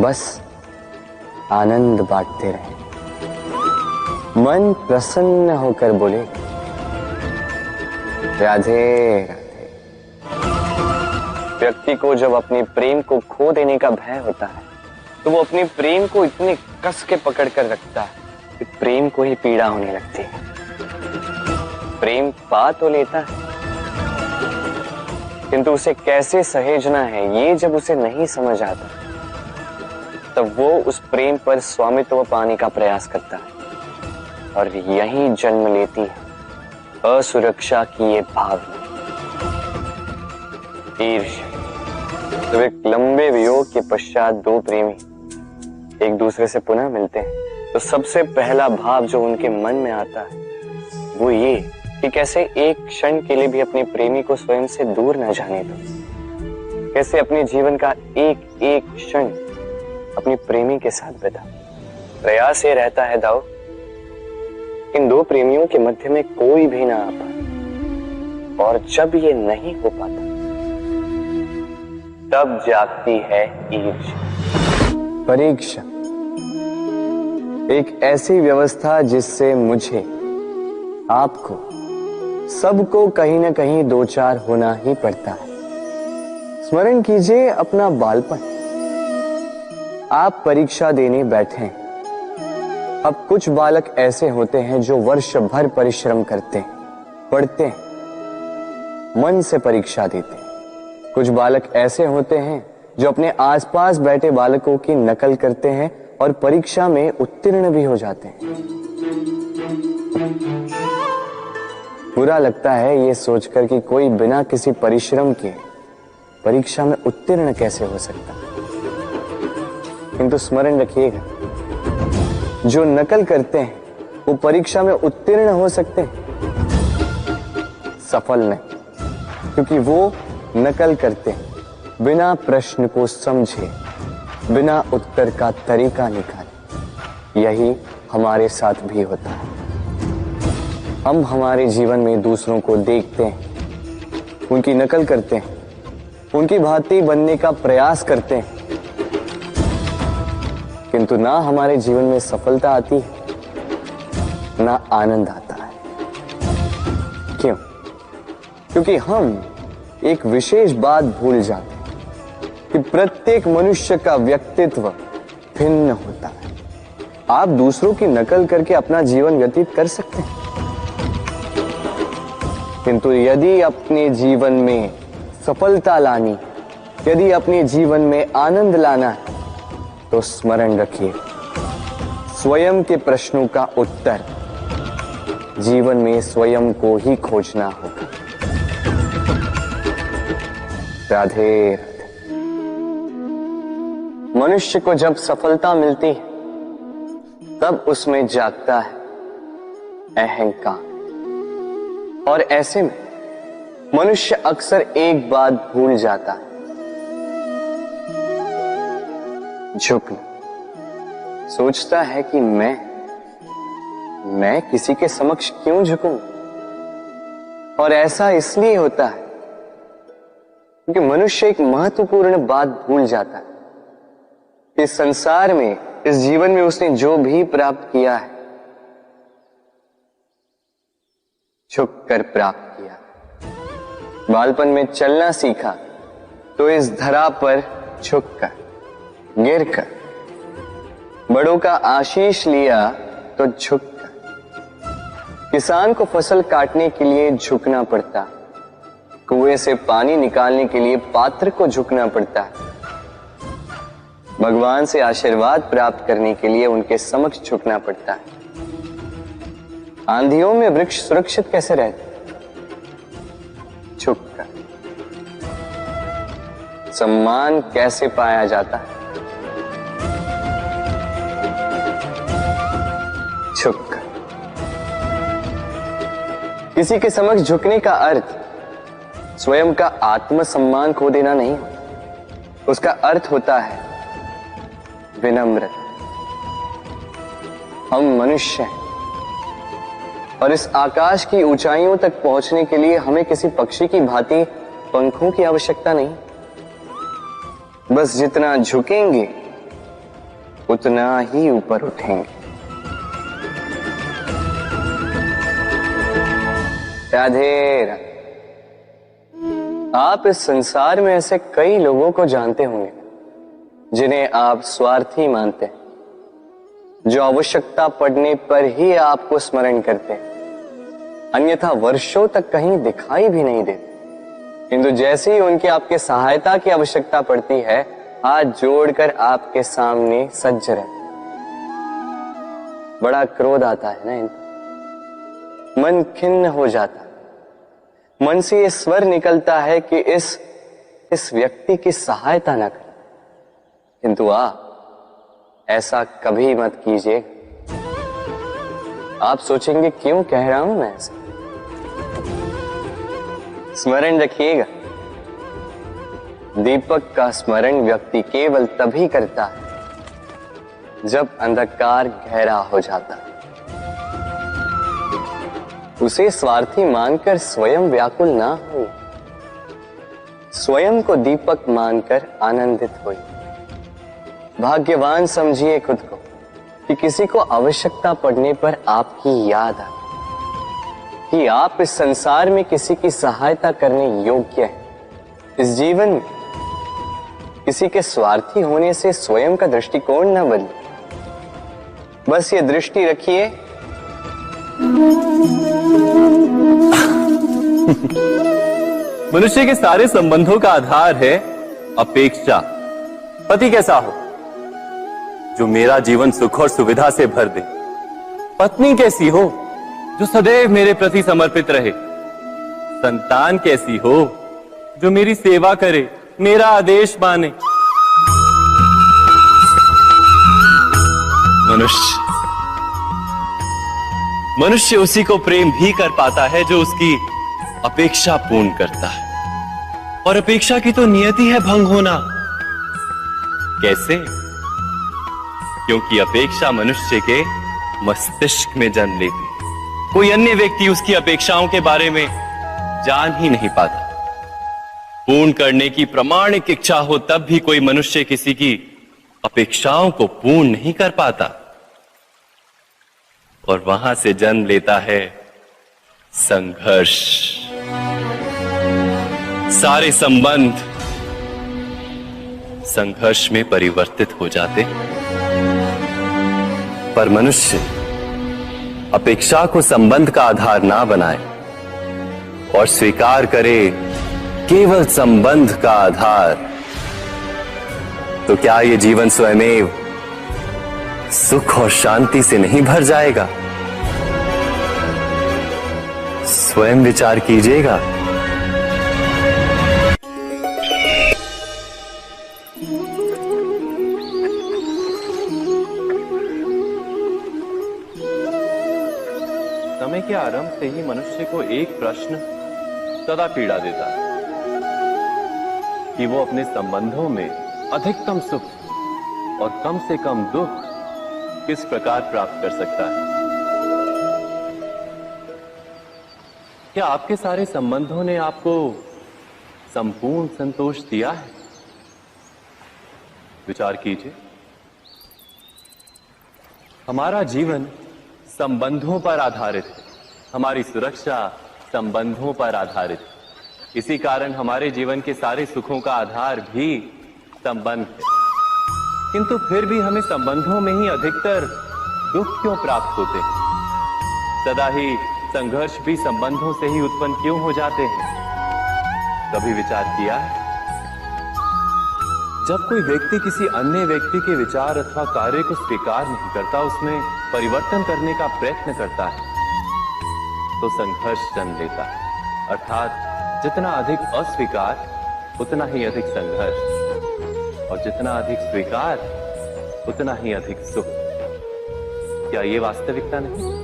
बस आनंद बांटते रहें। मन प्रसन्न होकर बोले राधे राधे। व्यक्ति को जब अपने प्रेम को खो देने का भय होता है तो वो अपने प्रेम को इतने कस के पकड़ कर रखता है कि प्रेम को ही पीड़ा होने लगती है। प्रेम पा तो लेता है, किंतु उसे कैसे सहेजना है ये जब उसे नहीं समझ आता, तब वो उस प्रेम पर स्वामित्व पाने का प्रयास करता है और यहीं जन्म लेती है असुरक्षा की ये भावना, ईर्ष्या। तो एक लंबे वियोग के पश्चात दो प्रेमी एक दूसरे से पुनः मिलते हैं तो सबसे पहला भाव जो उनके मन में आता है वो ये कि कैसे एक क्षण के लिए भी अपने प्रेमी को स्वयं से दूर न जाने दो। कैसे अपने जीवन का एक एक क्षण अपने प्रेमी के साथ बिता। प्रयास ये रहता है दाऊ, इन दो प्रेमियों के मध्य में कोई भी ना आ पाए, और जब ये नहीं हो पाता तब जागती है ईर्ष्या। परीक्षा एक ऐसी व्यवस्था जिससे मुझे, आपको, सबको कहीं ना कहीं दो चार होना ही पड़ता है। स्मरण कीजिए अपना बालपन। आप परीक्षा देने बैठे हैं। अब कुछ बालक ऐसे होते हैं जो वर्ष भर परिश्रम करते हैं, पढ़ते हैं, मन से परीक्षा देते हैं। कुछ बालक ऐसे होते हैं जो अपने आसपास बैठे बालकों की नकल करते हैं और परीक्षा में उत्तीर्ण भी हो जाते हैं। बुरा लगता है ये सोचकर कि कोई बिना किसी परिश्रम के परीक्षा में उत्तीर्ण कैसे हो सकता है। किंतु स्मरण रखिएगा, जो नकल करते हैं वो परीक्षा में उत्तीर्ण हो सकते हैं, सफल नहीं, क्योंकि वो नकल करते हैं, बिना प्रश्न को समझे, बिना उत्तर का तरीका निकाले। यही हमारे साथ भी होता है। हम हमारे जीवन में दूसरों को देखते हैं, उनकी नकल करते हैं, उनकी भांति बनने का प्रयास करते हैं, किंतु ना हमारे जीवन में सफलता आती है, ना आनंद आता है। क्यों? क्योंकि हम एक विशेष बात भूल जाते हैं कि प्रत्येक मनुष्य का व्यक्तित्व भिन्न होता है। आप दूसरों की नकल करके अपना जीवन व्यतीत कर सकते हैं, किंतु यदि अपने जीवन में सफलता लानी, यदि अपने जीवन में आनंद लाना है, तो स्मरण रखिए, स्वयं के प्रश्नों का उत्तर जीवन में स्वयं को ही खोजना होगा। राधे राधे। मनुष्य को जब सफलता मिलती है तब उसमें जागता है अहंकार, और ऐसे में मनुष्य अक्सर एक बात भूल जाता है, झुकना। सोचता है कि मैं किसी के समक्ष क्यों झुकूं? और ऐसा इसलिए होता है क्योंकि मनुष्य एक महत्वपूर्ण बात भूल जाता है कि इस संसार में, इस जीवन में उसने जो भी प्राप्त किया है, झुककर प्राप्त किया। बालपन में चलना सीखा तो इस धरा पर झुककर, गिरकर। बड़ों का आशीष लिया तो झुककर। किसान को फसल काटने के लिए झुकना पड़ता, कुएं से पानी निकालने के लिए पात्र को झुकना पड़ता है, भगवान से आशीर्वाद प्राप्त करने के लिए उनके समक्ष झुकना पड़ता है। आंधियों में वृक्ष सुरक्षित कैसे रहते? झुककर। सम्मान कैसे पाया जाता है? झुककर। किसी के समक्ष झुकने का अर्थ स्वयं का आत्मसम्मान खो देना नहीं होता। उसका अर्थ होता है विनम्र। हम मनुष्य हैं और इस आकाश की ऊंचाइयों तक पहुंचने के लिए हमें किसी पक्षी की भांति पंखों की आवश्यकता नहीं। बस जितना झुकेंगे उतना ही ऊपर उठेंगे। राधे राधे। आप इस संसार में ऐसे कई लोगों को जानते होंगे जिन्हें आप स्वार्थी मानते हैं, जो आवश्यकता पड़ने पर ही आपको स्मरण करते हैं, अन्यथा वर्षों तक कहीं दिखाई भी नहीं देते, किंतु जैसे ही उनकी आपके सहायता की आवश्यकता पड़ती है, हाथ जोड़कर आपके सामने सज्ज रहते। बड़ा क्रोध आता है ना इनको, मन खिन्न हो जाता, मन से ये स्वर निकलता है कि इस व्यक्ति की सहायता न करें, किंतु आप ऐसा कभी मत कीजिए। आप सोचेंगे क्यों कह रहा हूं मैं ऐसा? स्मरण रखिएगा, दीपक का स्मरण व्यक्ति केवल तभी करता है जब अंधकार गहरा हो जाता है। उसे स्वार्थी मानकर स्वयं व्याकुल ना हो, स्वयं को दीपक मानकर आनंदित होइए। भाग्यवान समझिए खुद को कि किसी को आवश्यकता पड़ने पर आपकी याद आए कि आप इस संसार में किसी की सहायता करने योग्य हैं। इस जीवन में किसी के स्वार्थी होने से स्वयं का दृष्टिकोण न बदले। बस ये दृष्टि रखिए, मनुष्य के सारे संबंधों का आधार है अपेक्षा। पति कैसा हो जो मेरा जीवन सुख और सुविधा से भर दे, पत्नी कैसी हो जो सदैव मेरे प्रति समर्पित रहे, संतान कैसी हो जो मेरी सेवा करे, मेरा आदेश माने। मनुष्य उसी को प्रेम भी कर पाता है जो उसकी अपेक्षा पूर्ण करता है। और अपेक्षा की तो नियति है भंग होना। कैसे? क्योंकि अपेक्षा मनुष्य के मस्तिष्क में जन्म लेती, कोई अन्य व्यक्ति उसकी अपेक्षाओं के बारे में जान ही नहीं पाता। पूर्ण करने की प्रामाणिक इच्छा हो तब भी कोई मनुष्य किसी की अपेक्षाओं को पूर्ण नहीं कर पाता, और वहां से जन्म लेता है संघर्ष। सारे संबंध संघर्ष में परिवर्तित हो जाते, पर मनुष्य अपेक्षा को संबंध का आधार ना बनाए और स्वीकार करे केवल संबंध का आधार, तो क्या ये जीवन स्वयमेव सुख और शांति से नहीं भर जाएगा? स्वयं विचार कीजिएगा। समय के आरंभ से ही मनुष्य को एक प्रश्न सदा पीड़ा देता है कि वो अपने संबंधों में अधिकतम सुख और कम से कम दुख किस प्रकार प्राप्त कर सकता है। क्या आपके सारे संबंधों ने आपको संपूर्ण संतोष दिया है? विचार कीजिए। हमारा जीवन संबंधों पर आधारित है, हमारी सुरक्षा संबंधों पर आधारित है। इसी कारण हमारे जीवन के सारे सुखों का आधार भी संबंध है। किंतु फिर भी हमें संबंधों में ही अधिकतर दुख क्यों प्राप्त होते हैं? सदा ही संघर्ष भी संबंधों से ही उत्पन्न क्यों हो जाते हैं? कभी विचार किया है? जब कोई व्यक्ति किसी अन्य व्यक्ति के विचार अथवा कार्य को स्वीकार नहीं करता, उसमें परिवर्तन करने का प्रयत्न करता है, तो संघर्ष जन्म लेता है। अर्थात जितना अधिक अस्वीकार उतना ही अधिक संघर्ष, और जितना अधिक स्वीकार उतना ही अधिक सुख। क्या ये वास्तविकता नहीं?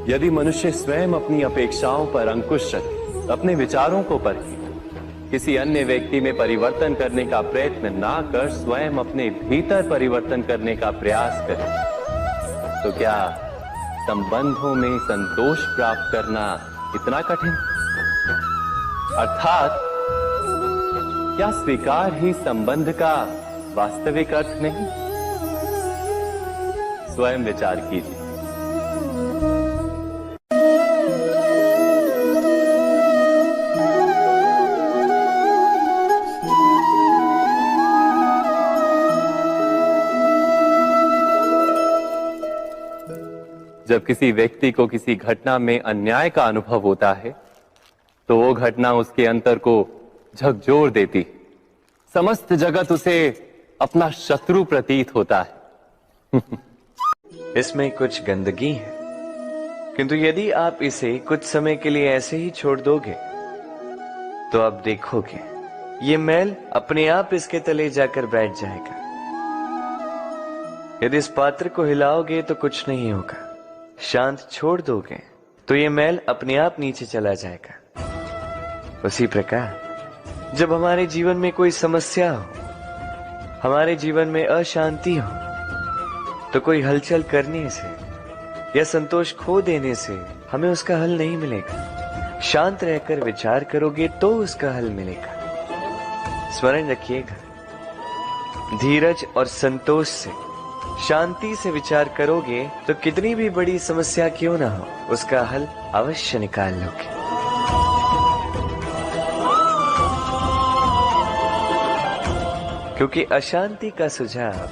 यदि मनुष्य स्वयं अपनी अपेक्षाओं पर अंकुश रखे, अपने विचारों को परखे, किसी अन्य व्यक्ति में परिवर्तन करने का प्रयत्न ना कर स्वयं अपने भीतर परिवर्तन करने का प्रयास करे, तो क्या संबंधों में संतोष प्राप्त करना इतना कठिन? अर्थात क्या स्वीकार ही संबंध का वास्तविक अर्थ नहीं? स्वयं विचार कीजिए। जब किसी व्यक्ति को किसी घटना में अन्याय का अनुभव होता है, तो वो घटना उसके अंतर को झकझोर देती, समस्त जगत उसे अपना शत्रु प्रतीत होता है। इसमें कुछ गंदगी है, किंतु यदि आप इसे कुछ समय के लिए ऐसे ही छोड़ दोगे, तो आप देखोगे ये मैल अपने आप इसके तले जाकर बैठ जाएगा। यदि इस पात्र को हिलाओगे तो कुछ नहीं होगा, शांत छोड़ दोगे तो ये मैल अपने आप नीचे चला जाएगा। उसी प्रकार जब हमारे जीवन में कोई समस्या हो, हमारे जीवन में अशांति हो, तो कोई हलचल करने से या संतोष खो देने से हमें उसका हल नहीं मिलेगा। शांत रहकर विचार करोगे तो उसका हल मिलेगा। स्मरण रखिएगा, धीरज और संतोष से, शांति से विचार करोगे तो कितनी भी बड़ी समस्या क्यों ना हो, उसका हल अवश्य निकाल लोगे। क्योंकि अशांति का सुझाव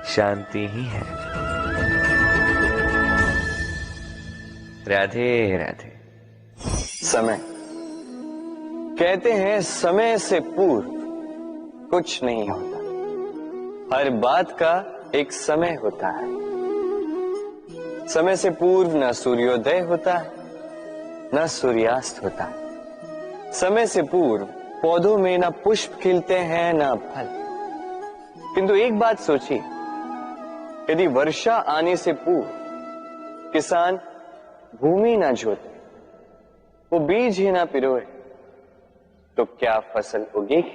शांति ही है। राधे राधे। समय, कहते हैं समय से पूर्व कुछ नहीं होता, हर बात का एक समय होता है। समय से पूर्व न सूर्योदय होता है, न सूर्यास्त होता है। समय से पूर्व पौधों में न पुष्प खिलते हैं न फल। किंतु एक बात सोचिए, यदि वर्षा आने से पूर्व किसान भूमि न जोते, वो बीज ही ना पिरोए, तो क्या फसल उगेगी?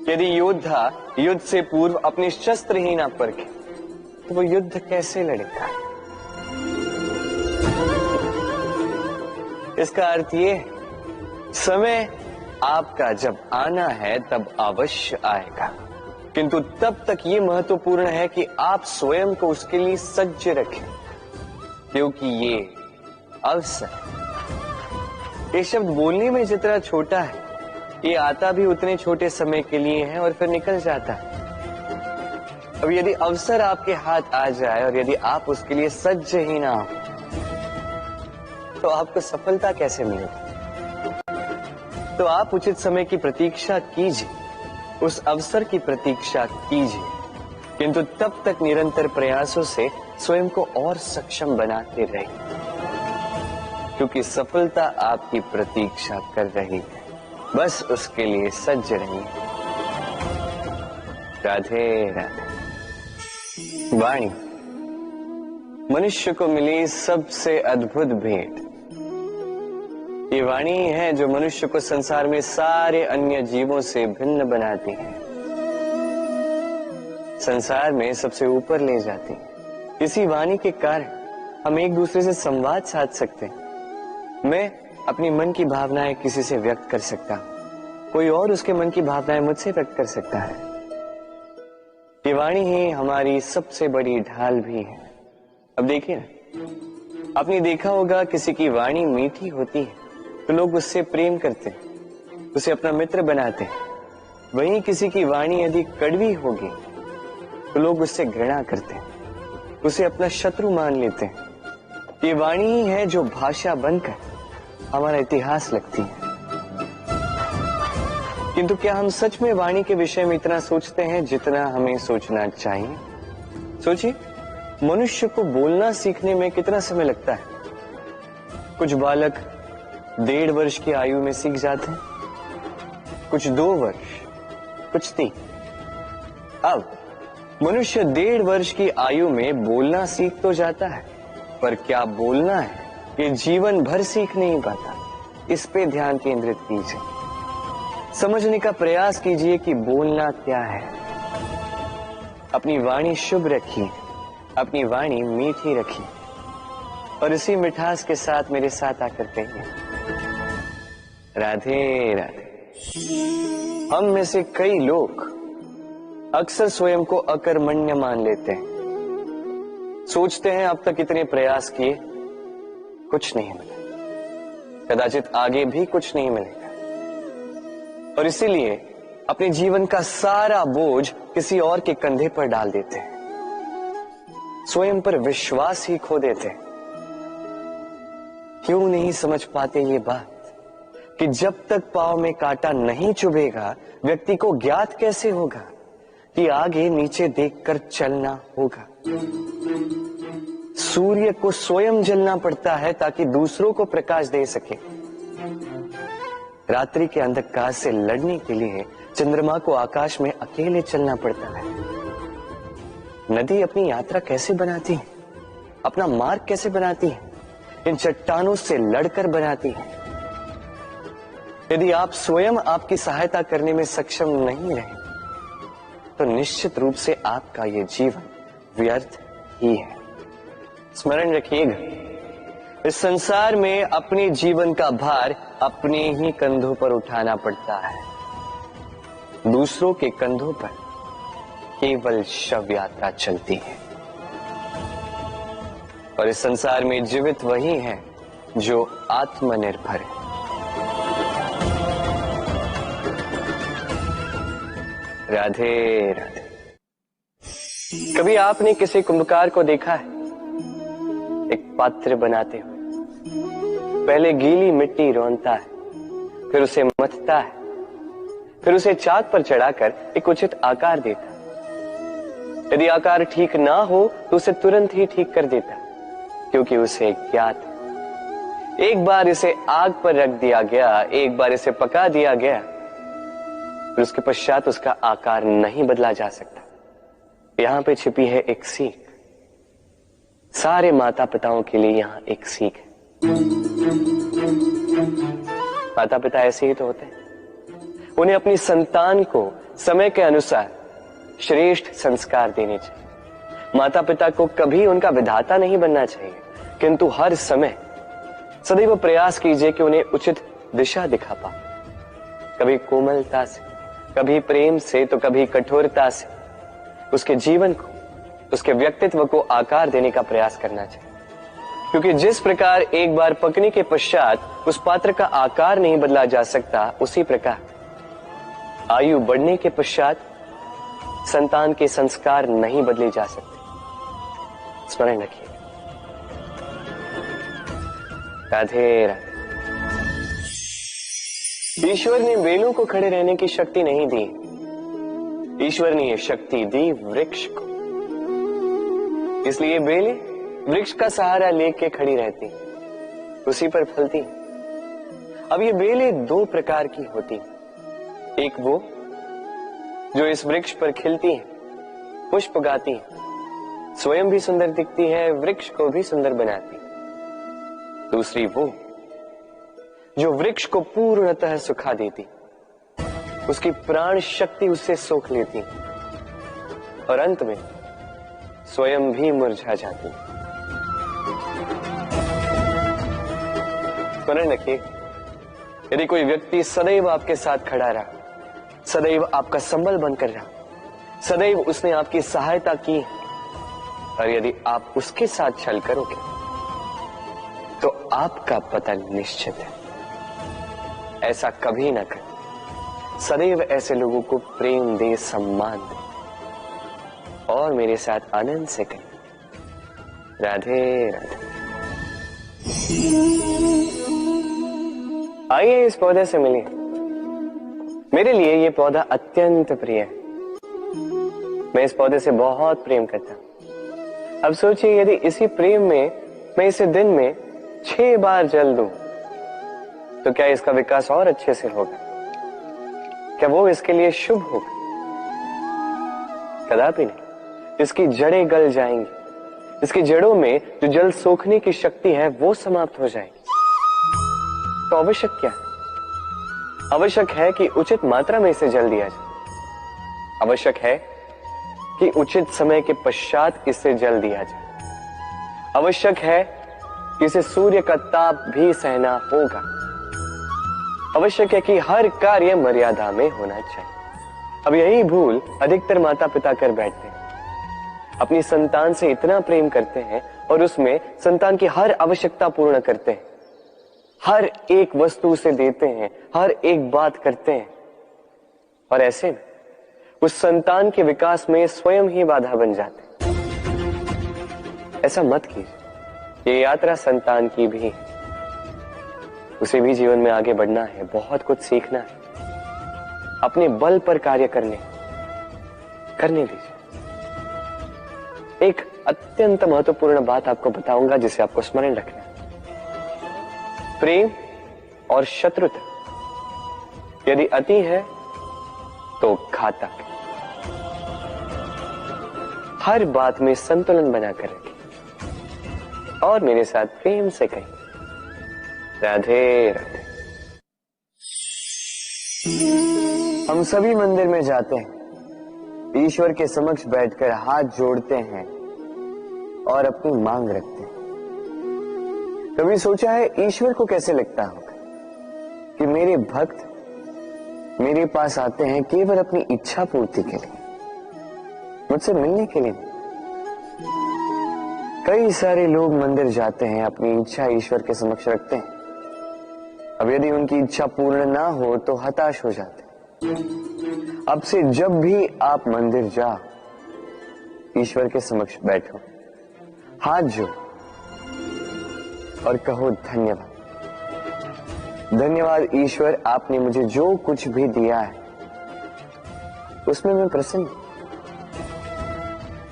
यदि योद्धा युद्ध से पूर्व अपने शस्त्र ही ना परखे तो वो युद्ध कैसे लड़ेगा? इसका अर्थ ये है, समय आपका जब आना है तब अवश्य आएगा, किंतु तब तक ये महत्वपूर्ण है कि आप स्वयं को उसके लिए सज्ज रखें, क्योंकि ये अवसर, ये शब्द बोलने में जितना छोटा है, ये आता भी उतने छोटे समय के लिए है और फिर निकल जाता है। अब यदि अवसर आपके हाथ आ जाए और यदि आप उसके लिए सज्ज ही ना हो तो आपको सफलता कैसे मिलेगी? तो आप उचित समय की प्रतीक्षा कीजिए, उस अवसर की प्रतीक्षा कीजिए, किंतु तब तक निरंतर प्रयासों से स्वयं को और सक्षम बनाते रहिए, क्योंकि सफलता आपकी प्रतीक्षा कर रही है। बस उसके लिए सज्ज रहिए। राधे राधे। वाणी मनुष्य को मिली सबसे अद्भुत भेंट। ये वाणी है जो मनुष्य को संसार में सारे अन्य जीवों से भिन्न बनाती है, संसार में सबसे ऊपर ले जाती है। इसी वाणी के कारण हम एक दूसरे से संवाद साध सकते हैं। मैं अपनी मन की भावनाएं किसी से व्यक्त कर सकता हूं, कोई और उसके मन की भावनाएं मुझसे व्यक्त कर सकता है। ये वाणी ही हमारी सबसे बड़ी ढाल भी है। अब देखिए ना, आपने देखा होगा किसी की वाणी मीठी होती है तो लोग उससे प्रेम करते हैं, उसे अपना मित्र बनाते हैं। वहीं किसी की वाणी यदि कड़वी होगी तो लोग उससे घृणा करते हैं, उसे अपना शत्रु मान लेते हैं। ये वाणी ही है जो भाषा बनकर हमारा इतिहास लगती है। किंतु क्या हम सच में वाणी के विषय में इतना सोचते हैं जितना हमें सोचना चाहिए? सोचिए, मनुष्य को बोलना सीखने में कितना समय लगता है? कुछ बालक 1.5 वर्ष की आयु में सीख जाते हैं, कुछ 2 वर्ष, कुछ 3। अब मनुष्य 1.5 वर्ष की आयु में बोलना सीख तो जाता है, पर क्या बोलना है ये जीवन भर सीख नहीं पाता। इस पे ध्यान केंद्रित कीजिए, समझने का प्रयास कीजिए कि बोलना क्या है। अपनी वाणी शुभ रखिए, अपनी वाणी मीठी रखिए और इसी मिठास के साथ मेरे साथ आकर कहिए राधे राधे। हम में से कई लोग अक्सर स्वयं को अकर्मण्य मान लेते हैं, सोचते हैं अब तक इतने प्रयास किए कुछ नहीं मिला, कदाचित आगे भी कुछ नहीं मिलेगा, और इसीलिए अपने जीवन का सारा बोझ किसी और के कंधे पर डाल देते हैं, स्वयं पर विश्वास ही खो देते हैं। क्यों नहीं समझ पाते ये बात कि जब तक पांव में कांटा नहीं चुभेगा व्यक्ति को ज्ञात कैसे होगा कि आगे नीचे देखकर चलना होगा। सूर्य को स्वयं जलना पड़ता है ताकि दूसरों को प्रकाश दे सके। रात्रि के अंधकार से लड़ने के लिए चंद्रमा को आकाश में अकेले चलना पड़ता है। नदी अपनी यात्रा कैसे बनाती है, अपना मार्ग कैसे बनाती है? इन चट्टानों से लड़कर बनाती है। यदि आप स्वयं आपकी सहायता करने में सक्षम नहीं रहे तो निश्चित रूप से आपका यह जीवन व्यर्थ ही है। स्मरण रखिएगा, इस संसार में अपने जीवन का भार अपने ही कंधों पर उठाना पड़ता है, दूसरों के कंधों पर केवल शव यात्रा चलती है। और इस संसार में जीवित वही है जो आत्मनिर्भर है। राधे राधे। कभी आपने किसी कुंभकार को देखा है एक पात्र बनाते हुए? पहले गीली मिट्टी रौंदता है, फिर उसे मथता है, फिर उसे चाक पर चढ़ाकर एक उचित आकार देता है। यदि आकार ठीक ना हो तो उसे तुरंत ही ठीक कर देता है, क्योंकि उसे ज्ञात है एक बार इसे आग पर रख दिया गया, एक बार इसे पका दिया गया, फिर उसके पश्चात उसका आकार नहीं बदला जा सकता। यहां पे छिपी है एक सीख। सारे माता पिताओं के लिए यहां एक सीख है। माता पिता ऐसे ही तो होते हैं। उन्हें अपनी संतान को समय के अनुसार श्रेष्ठ संस्कार देने चाहिए। माता पिता को कभी उनका विधाता नहीं बनना चाहिए, किंतु हर समय सदैव प्रयास कीजिए कि उन्हें उचित दिशा दिखा पाओ। कभी कोमलता से, कभी प्रेम से, तो कभी कठोरता से उसके जीवन को, उसके व्यक्तित्व को आकार देने का प्रयास करना चाहिए। क्योंकि जिस प्रकार एक बार पकने के पश्चात उस पात्र का आकार नहीं बदला जा सकता, उसी प्रकार आयु बढ़ने के पश्चात संतान के संस्कार नहीं बदले जा सकते। स्मरण रखिए। राधे राधे। ईश्वर ने बेलों को खड़े रहने की शक्ति नहीं दी, ईश्वर ने यह शक्ति दी वृक्ष को। इसलिए बेलें वृक्ष का सहारा लेके खड़ी रहती, उसी पर फलती। अब ये बेलें दो प्रकार की होती, एक वो जो इस वृक्ष पर खिलती है, पुष्प गाती है, स्वयं भी सुंदर दिखती है, वृक्ष को भी सुंदर बनाती। दूसरी वो जो वृक्ष को पूर्णतः सुखा देती, उसकी प्राण शक्ति उससे सोख लेती और अंत में स्वयं भी मुरझा जाती। स्मरण रखिए, यदि कोई व्यक्ति सदैव आपके साथ खड़ा रहा, सदैव आपका संबल बनकर रहा, सदैव उसने आपकी सहायता की, और यदि आप उसके साथ छल करोगे तो आपका पतन निश्चित है। ऐसा कभी ना करें। सदैव ऐसे लोगों को प्रेम दे, सम्मान दे और मेरे साथ आनंद से कहें राधे राधे। आइए इस पौधे से मिलिए। मेरे लिए ये पौधा अत्यंत प्रिय है। मैं इस पौधे से बहुत प्रेम करता हूं। अब सोचिए, यदि इसी प्रेम में मैं इसे दिन में 6 बार जल दूं, तो क्या इसका विकास और अच्छे से होगा? क्या वो इसके लिए शुभ होगा? कदापि नहीं। इसकी जड़ें गल जाएंगी, इसकी जड़ों में जो जल सोखने की शक्ति है वो समाप्त हो जाएगी। तो आवश्यक क्या है? आवश्यक है कि उचित मात्रा में इसे जल दिया जाए। आवश्यक है कि उचित समय के पश्चात इसे जल दिया जाए। आवश्यक है कि इसे सूर्य का ताप भी सहना होगा। आवश्यक है कि हर कार्य मर्यादा में होना चाहिए। अब यही भूल अधिकतर माता पिता कर बैठते हैं। अपनी संतान से इतना प्रेम करते हैं और उसमें संतान की हर आवश्यकता पूर्ण करते हैं, हर एक वस्तु उसे देते हैं, हर एक बात करते हैं, और ऐसे में उस संतान के विकास में स्वयं ही बाधा बन जाते हैं। ऐसा मत कीजिए। ये यात्रा संतान की भी है। उसे भी जीवन में आगे बढ़ना है, बहुत कुछ सीखना है, अपने बल पर कार्य करने दीजिए। एक अत्यंत महत्वपूर्ण बात आपको बताऊंगा जिसे आपको स्मरण रखना है। प्रेम और शत्रुता यदि अति है तो घातक। हर बात में संतुलन बनाकर रखें और मेरे साथ प्रेम से कहें राधे राधे। हम सभी मंदिर में जाते हैं, ईश्वर के समक्ष बैठकर हाथ जोड़ते हैं और अपनी मांग रखते हैं। कभी सोचा है ईश्वर को कैसे लगता होगा कि मेरे भक्त मेरे पास आते हैं केवल अपनी इच्छा पूर्ति के लिए, मुझसे मिलने के लिए। कई सारे लोग मंदिर जाते हैं, अपनी इच्छा ईश्वर के समक्ष रखते हैं। अब यदि उनकी इच्छा पूर्ण ना हो तो हताश हो जाते। अब से जब भी आप मंदिर जाओ, ईश्वर के समक्ष बैठो, हाथ जोड़ो और कहो धन्यवाद। धन्यवाद ईश्वर, आपने मुझे जो कुछ भी दिया है उसमें मैं प्रसन्न हूं।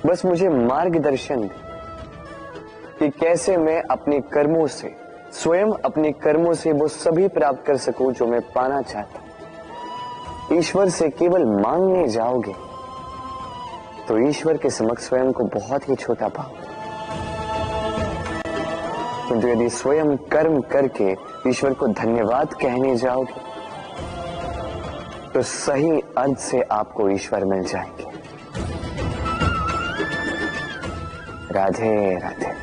बस मुझे मार्गदर्शन दे कि कैसे मैं अपने कर्मों से, स्वयं अपने कर्मों से वो सभी प्राप्त कर सकूं जो मैं पाना चाहता हूं। ईश्वर से केवल मांगने जाओगे तो ईश्वर के समक्ष स्वयं को बहुत ही छोटा पाओगे, किंतु यदि स्वयं कर्म करके ईश्वर को धन्यवाद कहने जाओगे तो सही अर्थ से आपको ईश्वर मिल जाएंगे। राधे राधे।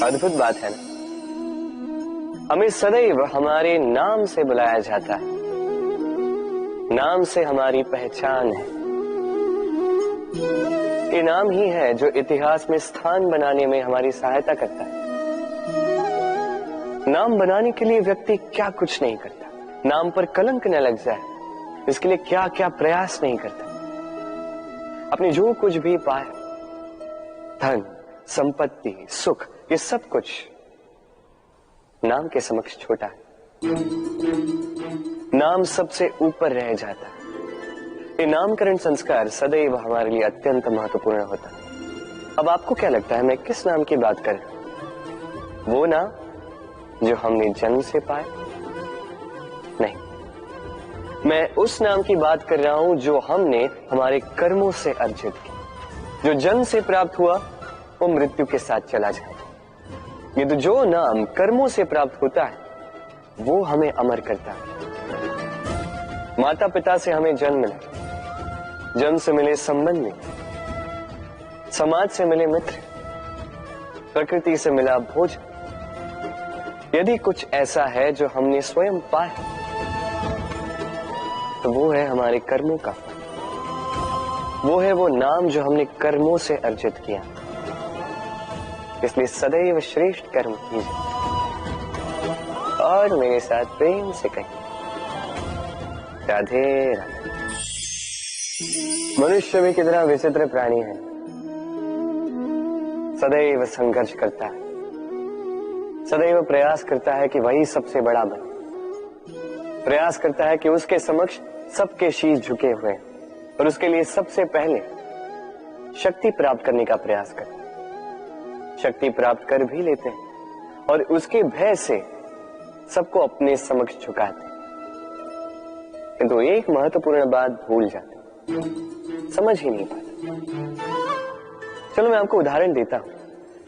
अद्भुत बात है ना, हमें सदैव हमारे नाम से बुलाया जाता है, नाम से हमारी पहचान है। ये नाम ही है जो इतिहास में स्थान बनाने में हमारी सहायता करता है। नाम बनाने के लिए व्यक्ति क्या कुछ नहीं करता, नाम पर कलंक न लग जाए इसके लिए क्या क्या प्रयास नहीं करता। अपने जो कुछ भी पाया, धन, संपत्ति, सुख, ये सब कुछ नाम के समक्ष छोटा है। नाम सबसे ऊपर रह जाता है। ये नामकरण संस्कार सदैव हमारे लिए अत्यंत महत्वपूर्ण होता है। अब आपको क्या लगता है मैं किस नाम की बात कर रहा हूं? वो नाम जो हमने जन्म से पाया? नहीं, मैं उस नाम की बात कर रहा हूं जो हमने हमारे कर्मों से अर्जित किया। जो जन्म से प्राप्त हुआ वो मृत्यु के साथ चला जाता। ये तो जो नाम कर्मों से प्राप्त होता है वो हमें अमर करता है। माता पिता से हमें जन्म मिला, जन्म से मिले संबंधी, समाज से मिले मित्र, प्रकृति से मिला भोजन। यदि कुछ ऐसा है जो हमने स्वयं पाया तो वो है हमारे कर्मों का फल। वो है वो नाम जो हमने कर्मों से अर्जित किया। इसलिए सदैव श्रेष्ठ कर्म कीजिए और मेरे साथ प्रेम से कहिए राधे राधे। मनुष्य भी कितना विचित्र प्राणी है, सदैव संघर्ष करता है, सदैव प्रयास करता है कि वही सबसे बड़ा बने, प्रयास करता है कि उसके समक्ष सबके शीश झुके हुए हैं और उसके लिए सबसे पहले शक्ति प्राप्त करने का प्रयास करता है। शक्ति प्राप्त कर भी लेते हैं और उसके भय से सबको अपने समक्ष झुकाते हैं, किंतु एक महत्वपूर्ण बात भूल जाते हैं, समझ ही नहीं पाते। चलो मैं आपको उदाहरण देता हूं।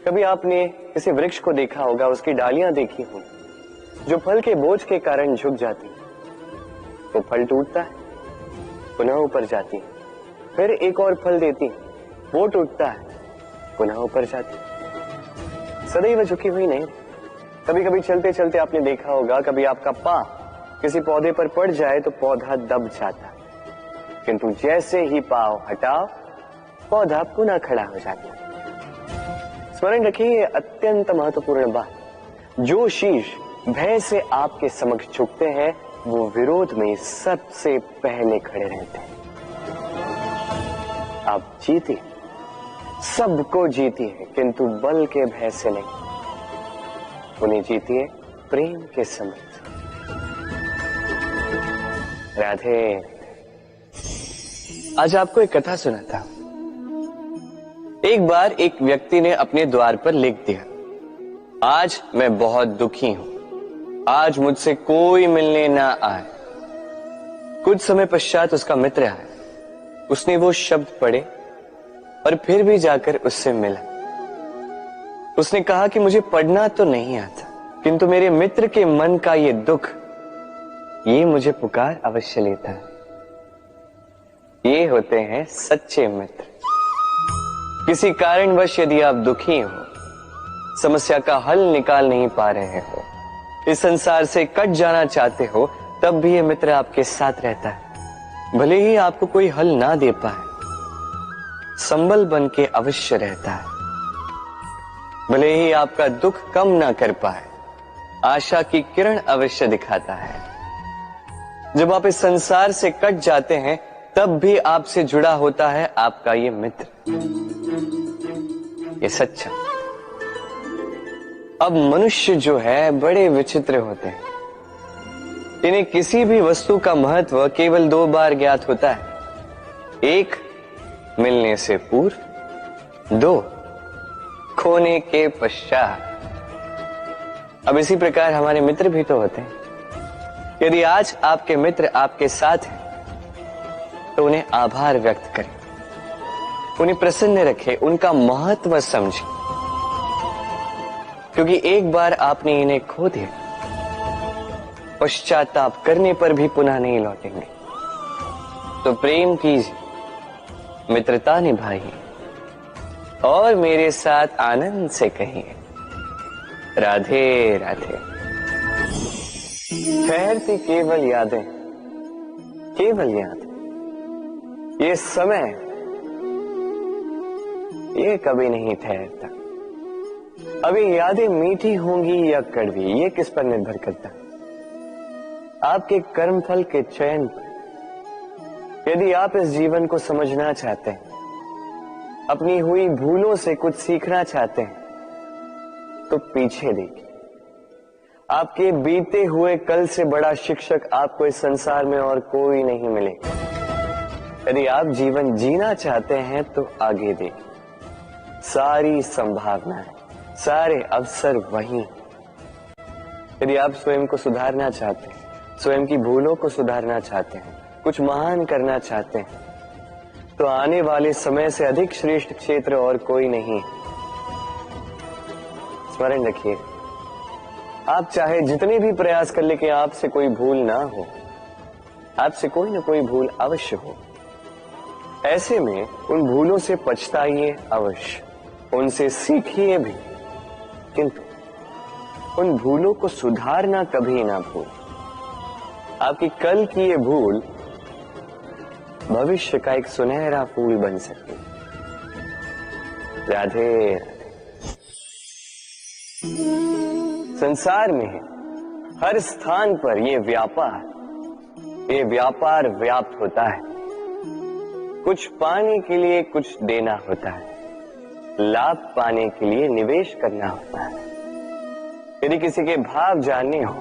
कभी आपने किसी वृक्ष को देखा होगा, उसकी डालियां देखी होंगी जो फल के बोझ के कारण झुक जाती है। वो फल टूटता है, पुनः ऊपर जाती है, फिर एक और फल देती है, वो टूटता है, पुनः ऊपर जाती है, सदैव झुकी हुई नहीं। कभी कभी चलते चलते आपने देखा होगा, कभी आपका पांव किसी पौधे पर पड़ जाए तो पौधा दब जाता, किंतु जैसे ही पांव हटाओ पौधा पुनः खड़ा हो जाता। स्मरण रखिए ये अत्यंत महत्वपूर्ण बात। जो शीश भय से आपके समक्ष झुकते हैं वो विरोध में सबसे पहले खड़े रहते हैं। आप जीते, सबको जीतिए, किंतु बल के भय से नहीं, उन्हें जीतिए प्रेम के समक्ष। राधे। आज आपको एक कथा सुनाता हूं। एक बार एक व्यक्ति ने अपने द्वार पर लिख दिया, आज मैं बहुत दुखी हूं, आज मुझसे कोई मिलने ना आए। कुछ समय पश्चात उसका मित्र आया, उसने वो शब्द पढ़े और फिर भी जाकर उससे मिला। उसने कहा कि मुझे पढ़ना तो नहीं आता, किंतु मेरे मित्र के मन का ये दुख, ये मुझे पुकार अवश्य लेता है। ये होते हैं सच्चे मित्र। किसी कारणवश यदि आप दुखी हो, समस्या का हल निकाल नहीं पा रहे हो, इस संसार से कट जाना चाहते हो, तब भी ये मित्र आपके साथ रहता है। भले ही आपको कोई हल ना दे पाए, संबल बन के अवश्य रहता है। भले ही आपका दुख कम ना कर पाए, आशा की किरण अवश्य दिखाता है। जब आप इस संसार से कट जाते हैं तब भी आपसे जुड़ा होता है आपका ये मित्र, ये सच्चा। अब मनुष्य जो है बड़े विचित्र होते हैं। इन्हें किसी भी वस्तु का महत्व केवल 2 बार ज्ञात होता है। 1 मिलने से पूर्व, 2 खोने के पश्चात। अब इसी प्रकार हमारे मित्र भी तो होते हैं। यदि आज आपके मित्र आपके साथ हैं तो उन्हें आभार व्यक्त करें, उन्हें प्रसन्न रखें, उनका महत्व समझें। क्योंकि एक बार आपने इन्हें खो दिया, पश्चाताप करने पर भी पुनः नहीं लौटेंगे। तो प्रेम कीजिए, मित्रता निभाइए और मेरे साथ आनंद से कहिए राधे राधे। ठहरती केवल यादें, केवल यादें। ये समय ये कभी नहीं ठहरता। अभी यादें मीठी होंगी या कड़वी, ये किस पर निर्भर करता है? आपके कर्मफल के चयन पर। यदि आप इस जीवन को समझना चाहते हैं, अपनी हुई भूलों से कुछ सीखना चाहते हैं, तो पीछे देखिए। आपके बीते हुए कल से बड़ा शिक्षक आपको इस संसार में और कोई नहीं मिलेगा। यदि आप जीवन जीना चाहते हैं तो आगे देखिए। सारी संभावनाएं, सारे अवसर वही। यदि आप स्वयं को सुधारना चाहते हैं, स्वयं की भूलों को सुधारना चाहते हैं, कुछ महान करना चाहते हैं, तो आने वाले समय से अधिक श्रेष्ठ क्षेत्र और कोई नहीं। स्मरण रखिए, आप चाहे जितने भी प्रयास कर लेकिन आपसे कोई भूल ना हो, आपसे कोई ना कोई भूल अवश्य हो। ऐसे में उन भूलों से पछताइए अवश्य, उनसे सीखिए भी, किंतु उन भूलों को सुधारना कभी ना भूलें। आपकी कल की ये भूल भविष्य का एक सुनहरा फूल बन सकती है। राधे राधे। संसार में हर स्थान पर ये व्यापार व्याप्त होता है। कुछ पाने के लिए कुछ देना होता है, लाभ पाने के लिए निवेश करना होता है। यदि किसी के भाव जानने हो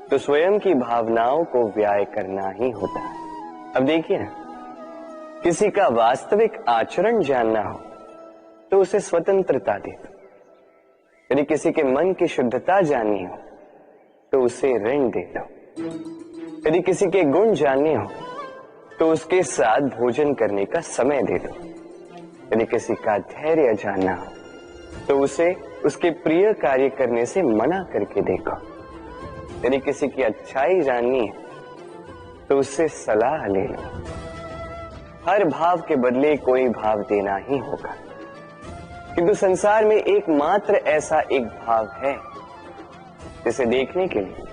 तो स्वयं की भावनाओं को व्याय करना ही होता है। अब देखिए ना, किसी का वास्तविक आचरण जानना हो तो उसे स्वतंत्रता दे दो। यदि किसी के मन की शुद्धता जाननी हो तो उसे ऋण दे दो। यदि किसी के गुण जानने हो तो उसके साथ भोजन करने का समय दे दो। यदि किसी का धैर्य जानना हो तो उसे उसके प्रिय कार्य करने से मना करके देखो। यदि किसी की अच्छाई जाननी है तो उससे सलाह ले लो। हर भाव के बदले कोई भाव देना ही होगा, किंतु संसार में एकमात्र ऐसा एक भाव है जिसे देखने के लिए,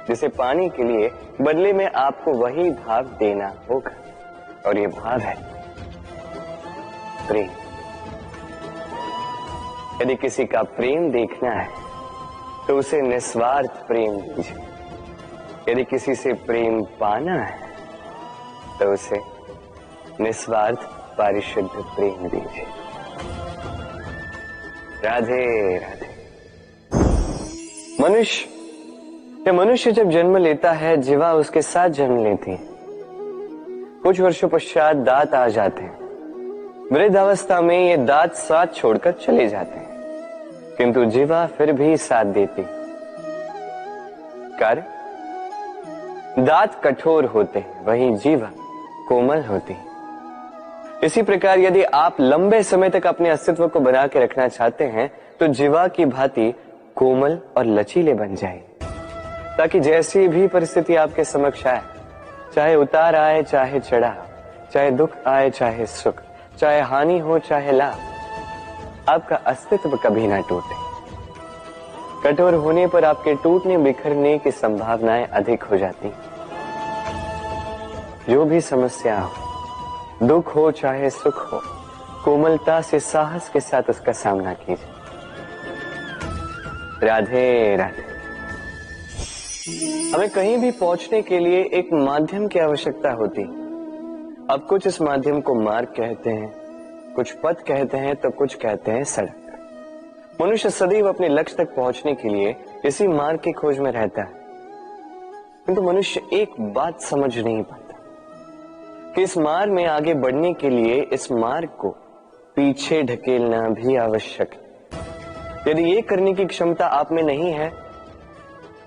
जिसे पाने के लिए बदले में आपको वही भाव देना होगा, और ये भाव है प्रेम। यदि किसी का प्रेम देखना है तो उसे निस्वार्थ प्रेम दीजिए। यदि किसी से प्रेम पाना है तो उसे निस्वार्थ पारिशुद्ध प्रेम दीजिए। राधे राधे। मनुष्य जब जन्म लेता है, जीवा उसके साथ जन्म लेती है। कुछ वर्षों पश्चात दांत आ जाते हैं। वृद्धावस्था में ये दांत साथ छोड़कर चले जाते हैं, किंतु जीवा फिर भी साथ देती। कार्य, दांत कठोर होते हैं, वहीं जीवा कोमल होती है। इसी प्रकार यदि आप लंबे समय तक अपने अस्तित्व को बना के रखना चाहते हैं तो जीवा की भांति कोमल और लचीले बन जाए, ताकि जैसी भी परिस्थिति आपके समक्ष आए, चाहे उतार आए चाहे चढ़ाव, चाहे दुख आए चाहे सुख, चाहे हानि हो चाहे लाभ, आपका अस्तित्व कभी ना टूटे। कठोर होने पर आपके टूटने बिखरने की संभावनाएं अधिक हो जाती। जो भी समस्या हो, दुख हो चाहे सुख हो, कोमलता से साहस के साथ उसका सामना कीजिए। राधे राधे। हमें कहीं भी पहुंचने के लिए एक माध्यम की आवश्यकता होती। अब कुछ इस माध्यम को मार्ग कहते हैं, कुछ पथ कहते हैं, तो कुछ कहते हैं सड़क। मनुष्य सदैव अपने लक्ष्य तक पहुंचने के लिए इसी मार्ग की खोज में रहता है, किंतु मनुष्य एक बात समझ नहीं पाता कि इस मार्ग में आगे बढ़ने के लिए इस मार्ग को पीछे ढकेलना भी आवश्यक है। यदि ये करने की क्षमता आप में नहीं है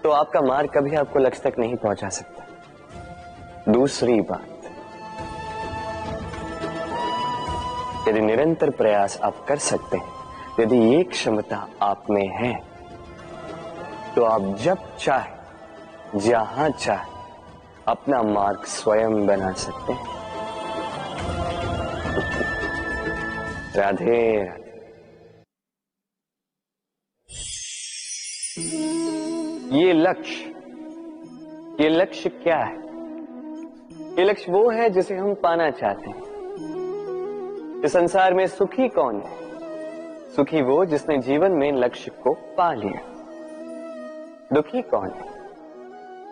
तो आपका मार्ग कभी आपको लक्ष्य तक नहीं पहुंचा सकता। दूसरी बात, यदि निरंतर प्रयास आप कर सकते हैं, यदि ये क्षमता आप में है तो आप जब चाहे जहां चाहे अपना मार्ग स्वयं बना सकते हैं। राधे राधे। ये लक्ष्य क्या है? ये लक्ष्य वो है जिसे हम पाना चाहते हैं। इस संसार में सुखी कौन है? सुखी वो जिसने जीवन में लक्ष्य को पा लिया। दुखी कौन है?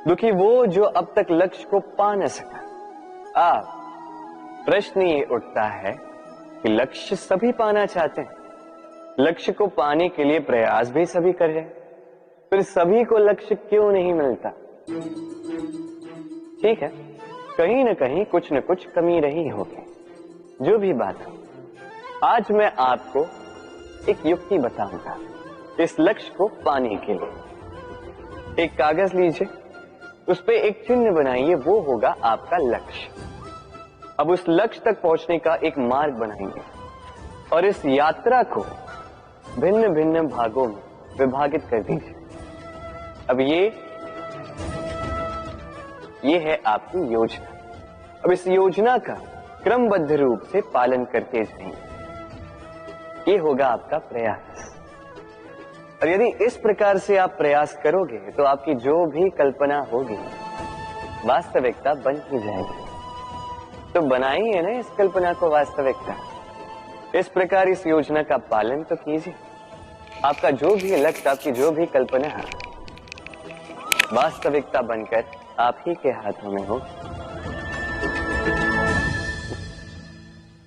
दुखी वो जो अब तक लक्ष्य को पा न सका। प्रश्न ये उठता है कि लक्ष्य सभी पाना चाहते हैं, लक्ष्य को पाने के लिए प्रयास भी सभी कर रहे हैं, फिर सभी को लक्ष्य क्यों नहीं मिलता? ठीक है, कहीं ना कहीं कुछ न कुछ कमी रही होगी। जो भी बात हो, आज मैं आपको एक युक्ति बताऊंगा इस लक्ष्य को पाने के लिए। एक कागज लीजिए, उस पे एक चिन्ह बनाइए, वो होगा आपका लक्ष्य। अब उस लक्ष्य तक पहुंचने का एक मार्ग बनाएंगे और इस यात्रा को भिन्न भिन्न भागों में विभाजित कर दीजिए। अब ये है आपकी योजना। अब इस योजना का क्रमबद्ध रूप से पालन करते जाएंगे। ये होगा आपका प्रयास। और यदि इस प्रकार से आप प्रयास करोगे तो आपकी जो भी कल्पना होगी वास्तविकता बन ही जाएगी। तो बनाइए ना इस कल्पना को वास्तविकता। इस प्रकार इस योजना का पालन तो कीजिए। आपका जो भी लक्ष्य, आपकी जो भी कल्पना है, वास्तविकता बनकर आप ही के हाथों में हो।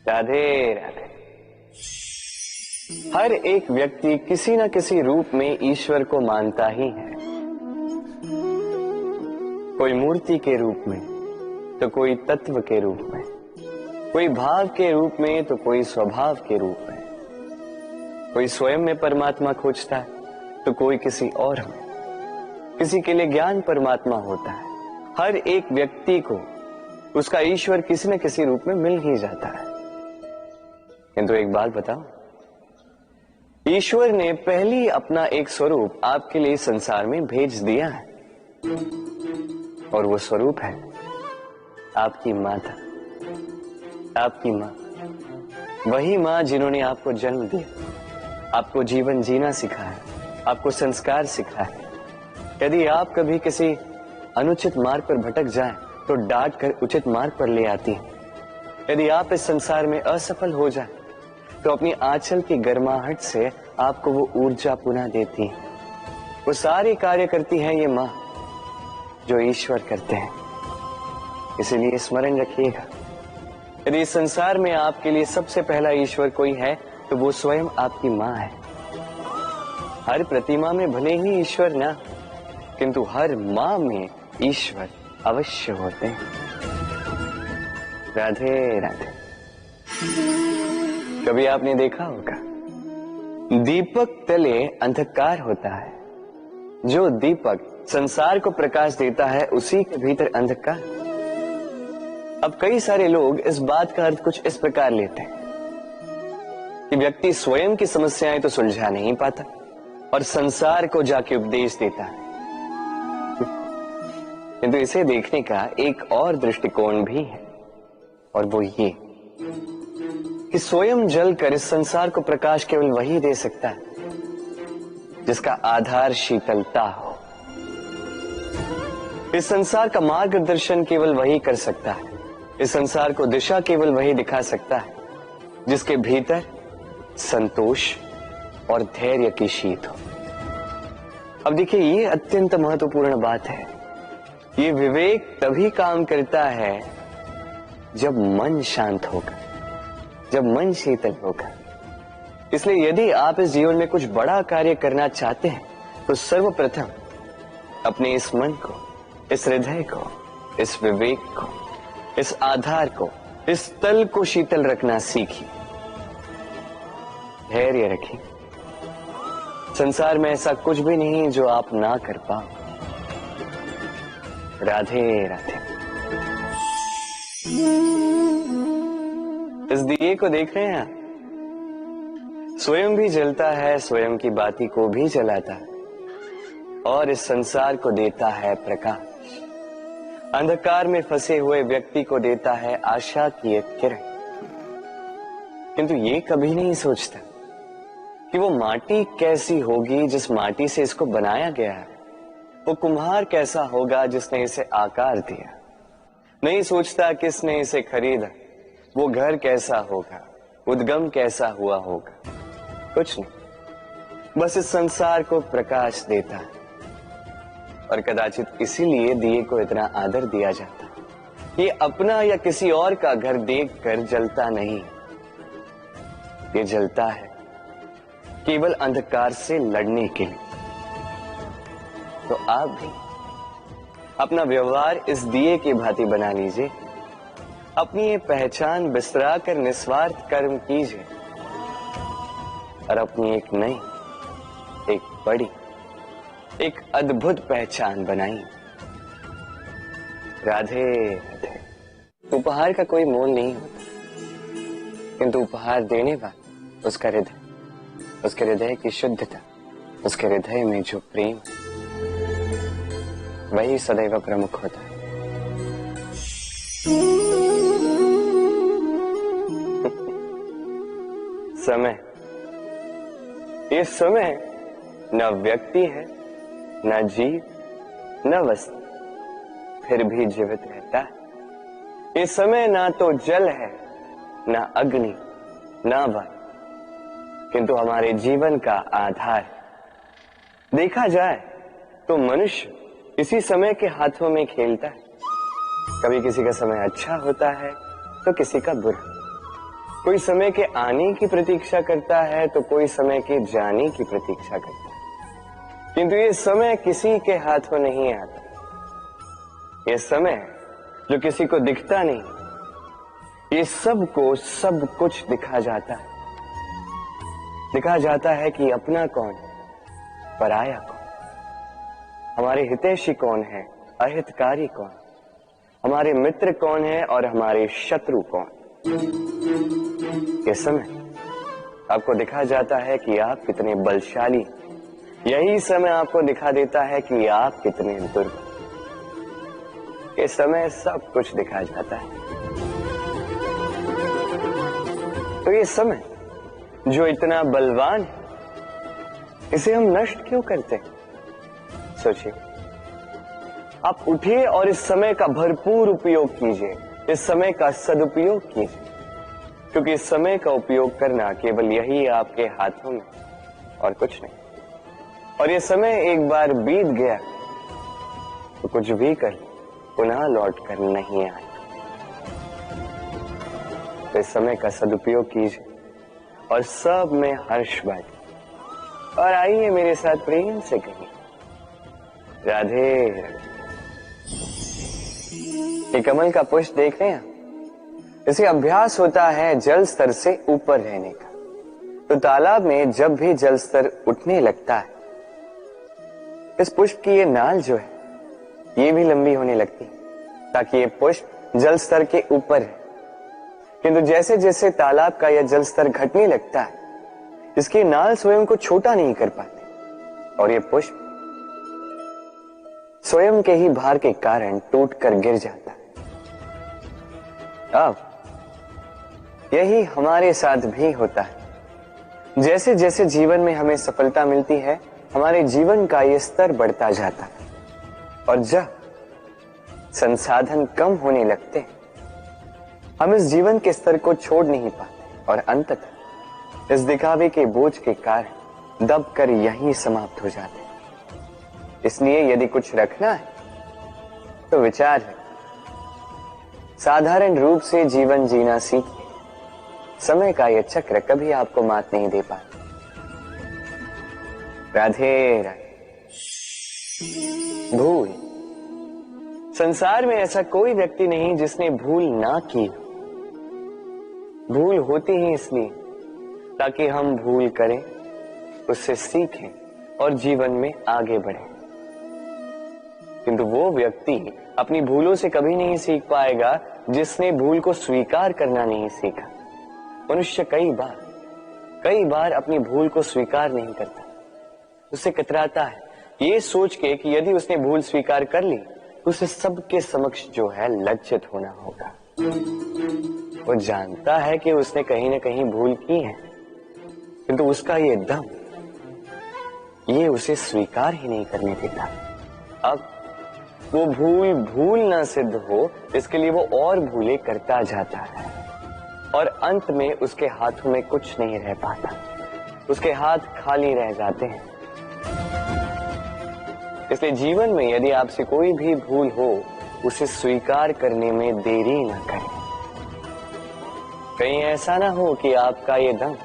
राधे राधे। हर एक व्यक्ति किसी न किसी रूप में ईश्वर को मानता ही है। कोई मूर्ति के रूप में, तो कोई तत्व के रूप में, कोई भाव के रूप में, तो कोई स्वभाव के रूप में। कोई स्वयं में परमात्मा खोजता है तो कोई किसी और में। किसी के लिए ज्ञान परमात्मा होता है। हर एक व्यक्ति को उसका ईश्वर किसी न किसी रूप में मिल ही जाता है। किंतु एक बात बताओ, ईश्वर ने पहली अपना एक स्वरूप आपके लिए संसार में भेज दिया है और वो स्वरूप है आपकी माता, आपकी मां। वही मां जिन्होंने आपको जन्म दिया, आपको जीवन जीना सिखाया, आपको संस्कार सिखाया। यदि आप कभी किसी अनुचित मार्ग पर भटक जाएं तो डांट कर उचित मार्ग पर ले आती है। यदि आप इस संसार में असफल हो जाएं तो अपनी आंचल की गर्माहट से आपको वो ऊर्जा पुनः देती है। वो सारे कार्य करती है ये मां जो ईश्वर करते हैं। इसीलिए स्मरण रखिएगा, यदि इस संसार में आपके लिए सबसे पहला ईश्वर कोई है तो वो स्वयं आपकी मां है। हर प्रतिमा में भले ही ईश्वर ना, किंतु हर मां में ईश्वर अवश्य होते हैं। राधे राधे। कभी आपने देखा होगा, दीपक तले अंधकार होता है। जो दीपक संसार को प्रकाश देता है उसी के भीतर अंधकार। अब कई सारे लोग इस बात का अर्थ कुछ इस प्रकार लेते हैं कि व्यक्ति स्वयं की समस्याएं तो सुलझा नहीं पाता और संसार को जाके उपदेश देता है। किंतु इसे देखने का एक और दृष्टिकोण भी है, और वो ये कि स्वयं जलकर इस संसार को प्रकाश केवल वही दे सकता है जिसका आधार शीतलता हो। इस संसार का मार्गदर्शन केवल वही कर सकता है, इस संसार को दिशा केवल वही दिखा सकता है जिसके भीतर संतोष और धैर्य की शीत हो। अब देखिए, ये अत्यंत महत्वपूर्ण बात है। ये विवेक तभी काम करता है जब मन शांत होगा, जब मन शीतल होगा। इसलिए यदि आप इस जीवन में कुछ बड़ा कार्य करना चाहते हैं तो सर्वप्रथम अपने इस मन को, इस हृदय को, इस विवेक को, इस आधार को, इस तल को शीतल रखना सीखिए। धैर्य रखिए। संसार में ऐसा कुछ भी नहीं जो आप ना कर पाओ। राधे राधे। इस दिए को देख रहे हैं आप? स्वयं भी जलता है, स्वयं की बाती को भी जलाता है और इस संसार को देता है प्रकाश। अंधकार में फंसे हुए व्यक्ति को देता है आशा की एक किरण। किंतु ये कभी नहीं सोचता कि वो माटी कैसी होगी जिस माटी से इसको बनाया गया है, वो कुम्हार कैसा होगा जिसने इसे आकार दिया। नहीं सोचता किसने इसे खरीदा, वो घर कैसा होगा, उद्गम कैसा हुआ होगा। कुछ नहीं, बस इस संसार को प्रकाश देता है। और कदाचित इसीलिए दिए को इतना आदर दिया जाता है। ये अपना या किसी और का घर देखकर जलता नहीं, ये जलता है केवल अंधकार से लड़ने के लिए। तो आप भी अपना व्यवहार इस दिए की भांति बना लीजिए, अपनी ये पहचान बिसरा कर निस्वार्थ कर्म कीजिए और अपनी एक नई, एक बड़ी, एक अद्भुत पहचान बनाइए। राधे राधे। उपहार का कोई मोल नहीं होता, किंतु उपहार देने वाला उसका हृदय, उसके हृदय की शुद्धता, उसके हृदय में जो प्रेम, वही सदैव प्रमुख होता है। समय, ये समय न व्यक्ति है, न जीव, न वस्तु, फिर भी जीवित रहता है। ये समय ना तो जल है, न अग्नि, न वायु, किंतु हमारे जीवन का आधार है। देखा जाए तो मनुष्य इसी समय के हाथों में खेलता है। कभी किसी का समय अच्छा होता है तो किसी का बुरा। कोई समय के आने की प्रतीक्षा करता है तो कोई समय के जाने की प्रतीक्षा करता है, किंतु ये समय किसी के हाथों नहीं आता। ये समय जो किसी को दिखता नहीं, ये सबको सब कुछ दिखा जाता है। दिखा जाता है कि अपना कौन है, पराया कौन, हमारे हितैषी कौन है, अहितकारी कौन, हमारे मित्र कौन है और हमारे शत्रु कौन। इस समय आपको दिखा जाता है कि आप कितने बलशाली, यही समय आपको दिखा देता है कि आप कितने दुर्बल। इस समय सब कुछ दिखा जाता है। तो ये समय जो इतना बलवान है, इसे हम नष्ट क्यों करते हैं? सोचिए, आप उठिए और इस समय का भरपूर उपयोग कीजिए, इस समय का सदुपयोग कीजिए, क्योंकि इस समय का उपयोग करना केवल यही आपके हाथों में और कुछ नहीं। और ये समय एक बार बीत गया तो कुछ भी कर पुनः लौट कर नहीं आएगा। तो इस समय का सदुपयोग कीजिए और सब में हर्ष बांटिए। और आइए मेरे साथ प्रेम से कहिए राधे राधे। ये कमल का पुष्प देख रहे हैं, इसे अभ्यास होता है जल स्तर से ऊपर रहने का। तो तालाब में जब भी जल स्तर उठने लगता है, इस पुष्प की ये नाल जो है ये भी लंबी होने लगती है, ताकि ये पुष्प जल स्तर के ऊपर है। किंतु जैसे जैसे तालाब का यह जल स्तर घटने लगता है, इसकी नाल स्वयं को छोटा नहीं कर पाती और ये पुष्प स्वयं के ही भार के कारण टूटकर गिर जाता है। अब यही हमारे साथ भी होता है। जैसे जैसे जीवन में हमें सफलता मिलती है, हमारे जीवन का ये स्तर बढ़ता जाता है। और जब संसाधन कम होने लगते हैं, हम इस जीवन के स्तर को छोड़ नहीं पाते और अंततः इस दिखावे के बोझ के कारण दबकर यहीं समाप्त हो जाते हैं। इसलिए यदि कुछ रखना है तो विचार है, साधारण रूप से जीवन जीना सीखिए। समय का यह चक्र कभी आपको मात नहीं दे पाता। राधे राधे। भूल, संसार में ऐसा कोई व्यक्ति नहीं जिसने भूल ना की। भूल होती ही इसलिए ताकि हम भूल करें, उससे सीखें और जीवन में आगे बढ़ें। किंतु वो व्यक्ति अपनी भूलों से कभी नहीं सीख पाएगा जिसने भूल को स्वीकार करना नहीं सीखा। मनुष्य कई बार अपनी भूल को स्वीकार नहीं करता, उससे कतराता है, ये सोच के कि यदि उसने भूल स्वीकार कर ली तो उसे सबके समक्ष जो है लज्जित होना होगा। वो जानता है कि उसने कहीं ना कहीं भूल की है, किंतु उसका ये दम ये उसे स्वीकार ही नहीं करने देता। अब वो भूल ना सिद्ध हो, इसके लिए वो और भूलें करता जाता है और अंत में उसके हाथों में कुछ नहीं रह पाता, उसके हाथ खाली रह जाते हैं। इसलिए जीवन में यदि आपसे कोई भी भूल हो, उसे स्वीकार करने में देरी ना करें। कहीं ऐसा ना हो कि आपका ये दम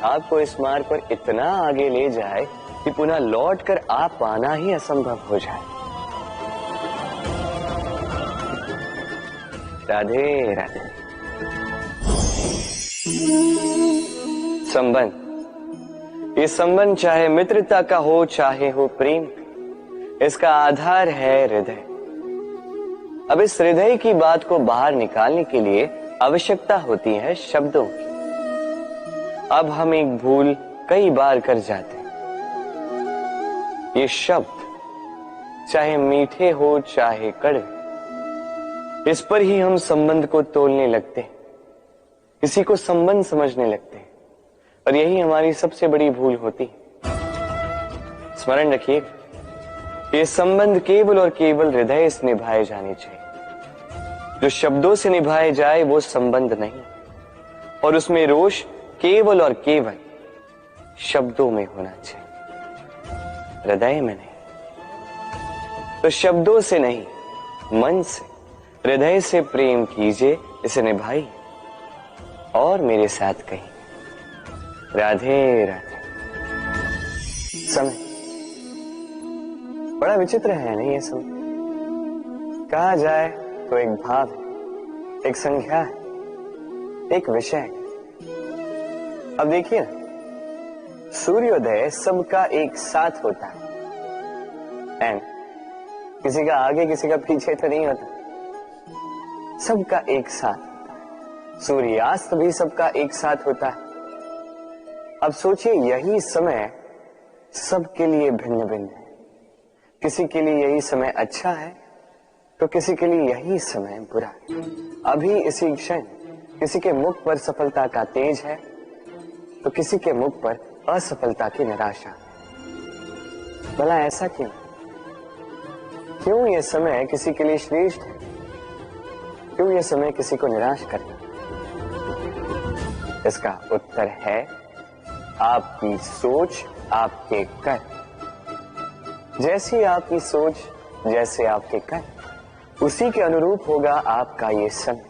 आपको इस मार्ग पर इतना आगे ले जाए कि पुनः लौटकर आप पाना ही असंभव हो जाए। राधे राधे। संबंध, ये संबंध चाहे मित्रता का हो चाहे हो प्रेम, इसका आधार है हृदय। अब इस हृदय की बात को बाहर निकालने के लिए आवश्यकता होती है शब्दों की। अब हम एक भूल कई बार कर जाते हैं। ये शब्द चाहे मीठे हो चाहे कड़वे, इस पर ही हम संबंध को तोलने लगते हैं, किसी को संबंध समझने लगते हैं, और यही हमारी सबसे बड़ी भूल होती है। स्मरण रखिए, ये संबंध केवल और केवल हृदय से निभाए जाने चाहिए। जो शब्दों से निभाए जाए वो संबंध नहीं, और उसमें रोष केवल और केवल शब्दों में होना चाहिए, हृदय में नहीं। तो शब्दों से नहीं, मन से, हृदय से प्रेम कीजिए, इसे निभाइए और मेरे साथ कहिए राधे राधे। समय बड़ा विचित्र है नहीं ये समय? कहा जाए तो एक भाव है, एक संख्या है, एक विषय है। अब देखिए ना, सूर्योदय सबका एक साथ होता है, एंड किसी का आगे किसी का पीछे तो नहीं होता, सबका एक साथ। सूर्यास्त भी सबका एक साथ होता है। अब सोचिए, यही समय सबके लिए भिन्न भिन्न है। किसी के लिए यही समय अच्छा है तो किसी के लिए यही समय बुरा है। अभी इसी क्षण किसी के मुख पर सफलता का तेज है तो किसी के मुख पर असफलता की निराशा। भला ऐसा क्यों? क्यों यह समय किसी के लिए श्रेष्ठ है, क्यों यह समय किसी को निराश करता? इसका उत्तर है आपकी सोच, आपके कर्म। जैसी आपकी सोच, जैसे आपके कर्म, उसी के अनुरूप होगा आपका ये समय।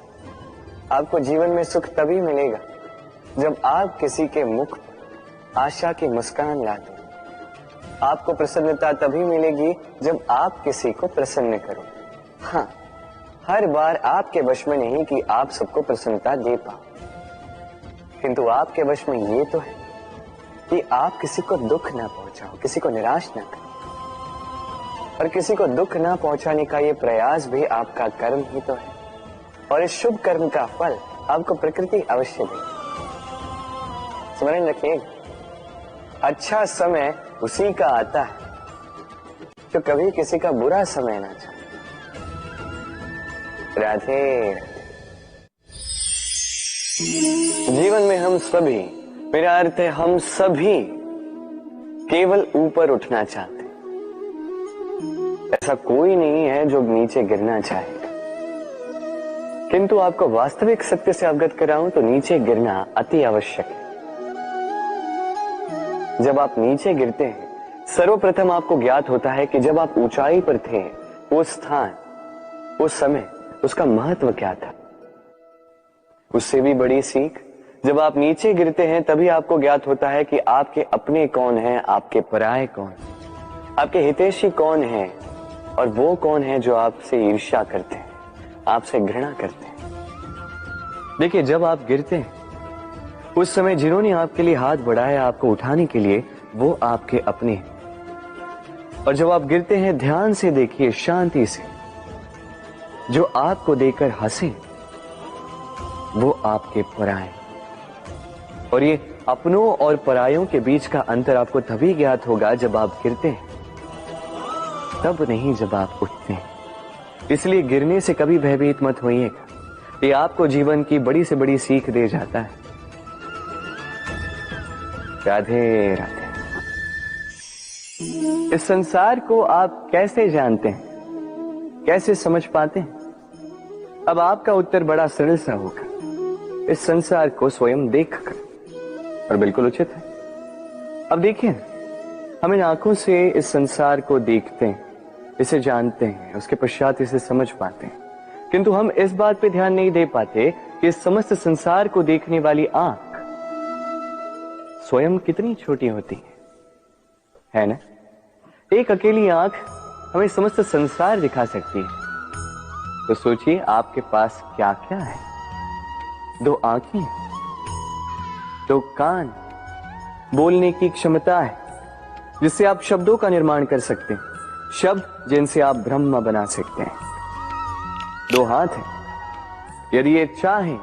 आपको जीवन में सुख तभी मिलेगा जब आप किसी के मुख पर आशा की मुस्कान ला दो। आपको प्रसन्नता तभी मिलेगी जब आप किसी को प्रसन्न करो। हाँ, हर बार आपके वश में नहीं कि आप सबको प्रसन्नता दे पाओ, किंतु आपके वश में ये तो है कि आप किसी को दुख ना पहुंचाओ, किसी को निराश ना करो। और किसी को दुख ना पहुंचाने का ये प्रयास भी आपका कर्म ही तो है, और इस शुभ कर्म का फल आपको प्रकृति अवश्य देगी। स्मरण रखिए, अच्छा समय उसी का आता है जो कभी किसी का बुरा समय ना चाहे। राधे। जीवन में हम सभी, मेरा अर्थ है हम सभी, केवल ऊपर उठना चाहते हैं। ऐसा कोई नहीं है जो नीचे गिरना चाहे, किंतु आपको वास्तविक सत्य से अवगत कराऊं तो नीचे गिरना अति आवश्यक है। जब आप नीचे गिरते हैं, सर्वप्रथम आपको ज्ञात होता है कि जब आप ऊंचाई पर थे, वो स्थान, वो समय, उसका महत्व क्या था। उससे भी बड़ी सीख, जब आप नीचे गिरते हैं तभी आपको ज्ञात होता है कि आपके अपने कौन हैं, आपके पराये कौन, आपके हितैषी कौन हैं, और वो कौन है जो आपसे ईर्ष्या करते हैं, आपसे घृणा करते हैं। देखिए, जब आप गिरते हैं उस समय जिन्होंने आपके लिए हाथ बढ़ाया आपको उठाने के लिए, वो आपके अपने हैं। और जब आप गिरते हैं, ध्यान से देखिए, शांति से, जो आपको देकर हंसे वो आपके पराये। और ये अपनों और परायों के बीच का अंतर आपको तभी ज्ञात होगा जब आप गिरते हैं, तब नहीं जब आप उठते हैं। इसलिए गिरने से कभी भयभीत मत होइएगा, ये आपको जीवन की बड़ी से बड़ी सीख दे जाता है। राधे राधे। इस संसार को आप कैसे जानते हैं, कैसे समझ पाते हैं? अब आपका उत्तर बड़ा सरल सा होगा, इस संसार को स्वयं देखकर, और बिल्कुल उचित है। अब देखिए, हम इन आंखों से इस संसार को देखते हैं, इसे जानते हैं, उसके पश्चात इसे समझ पाते हैं, किंतु हम इस बात पे ध्यान नहीं दे पाते कि इस समस्त संसार को देखने वाली आंख स्वयं कितनी छोटी होती है ना? एक अकेली आंख हमें समस्त संसार दिखा सकती है। तो सोचिए आपके पास क्या क्या है। 2 आंखें, 2 कान, बोलने की क्षमता है जिससे आप शब्दों का निर्माण कर सकते हैं, शब्द जिनसे आप ब्रह्म बना सकते हैं। 2 हाथ हैं, यदि ये चाहें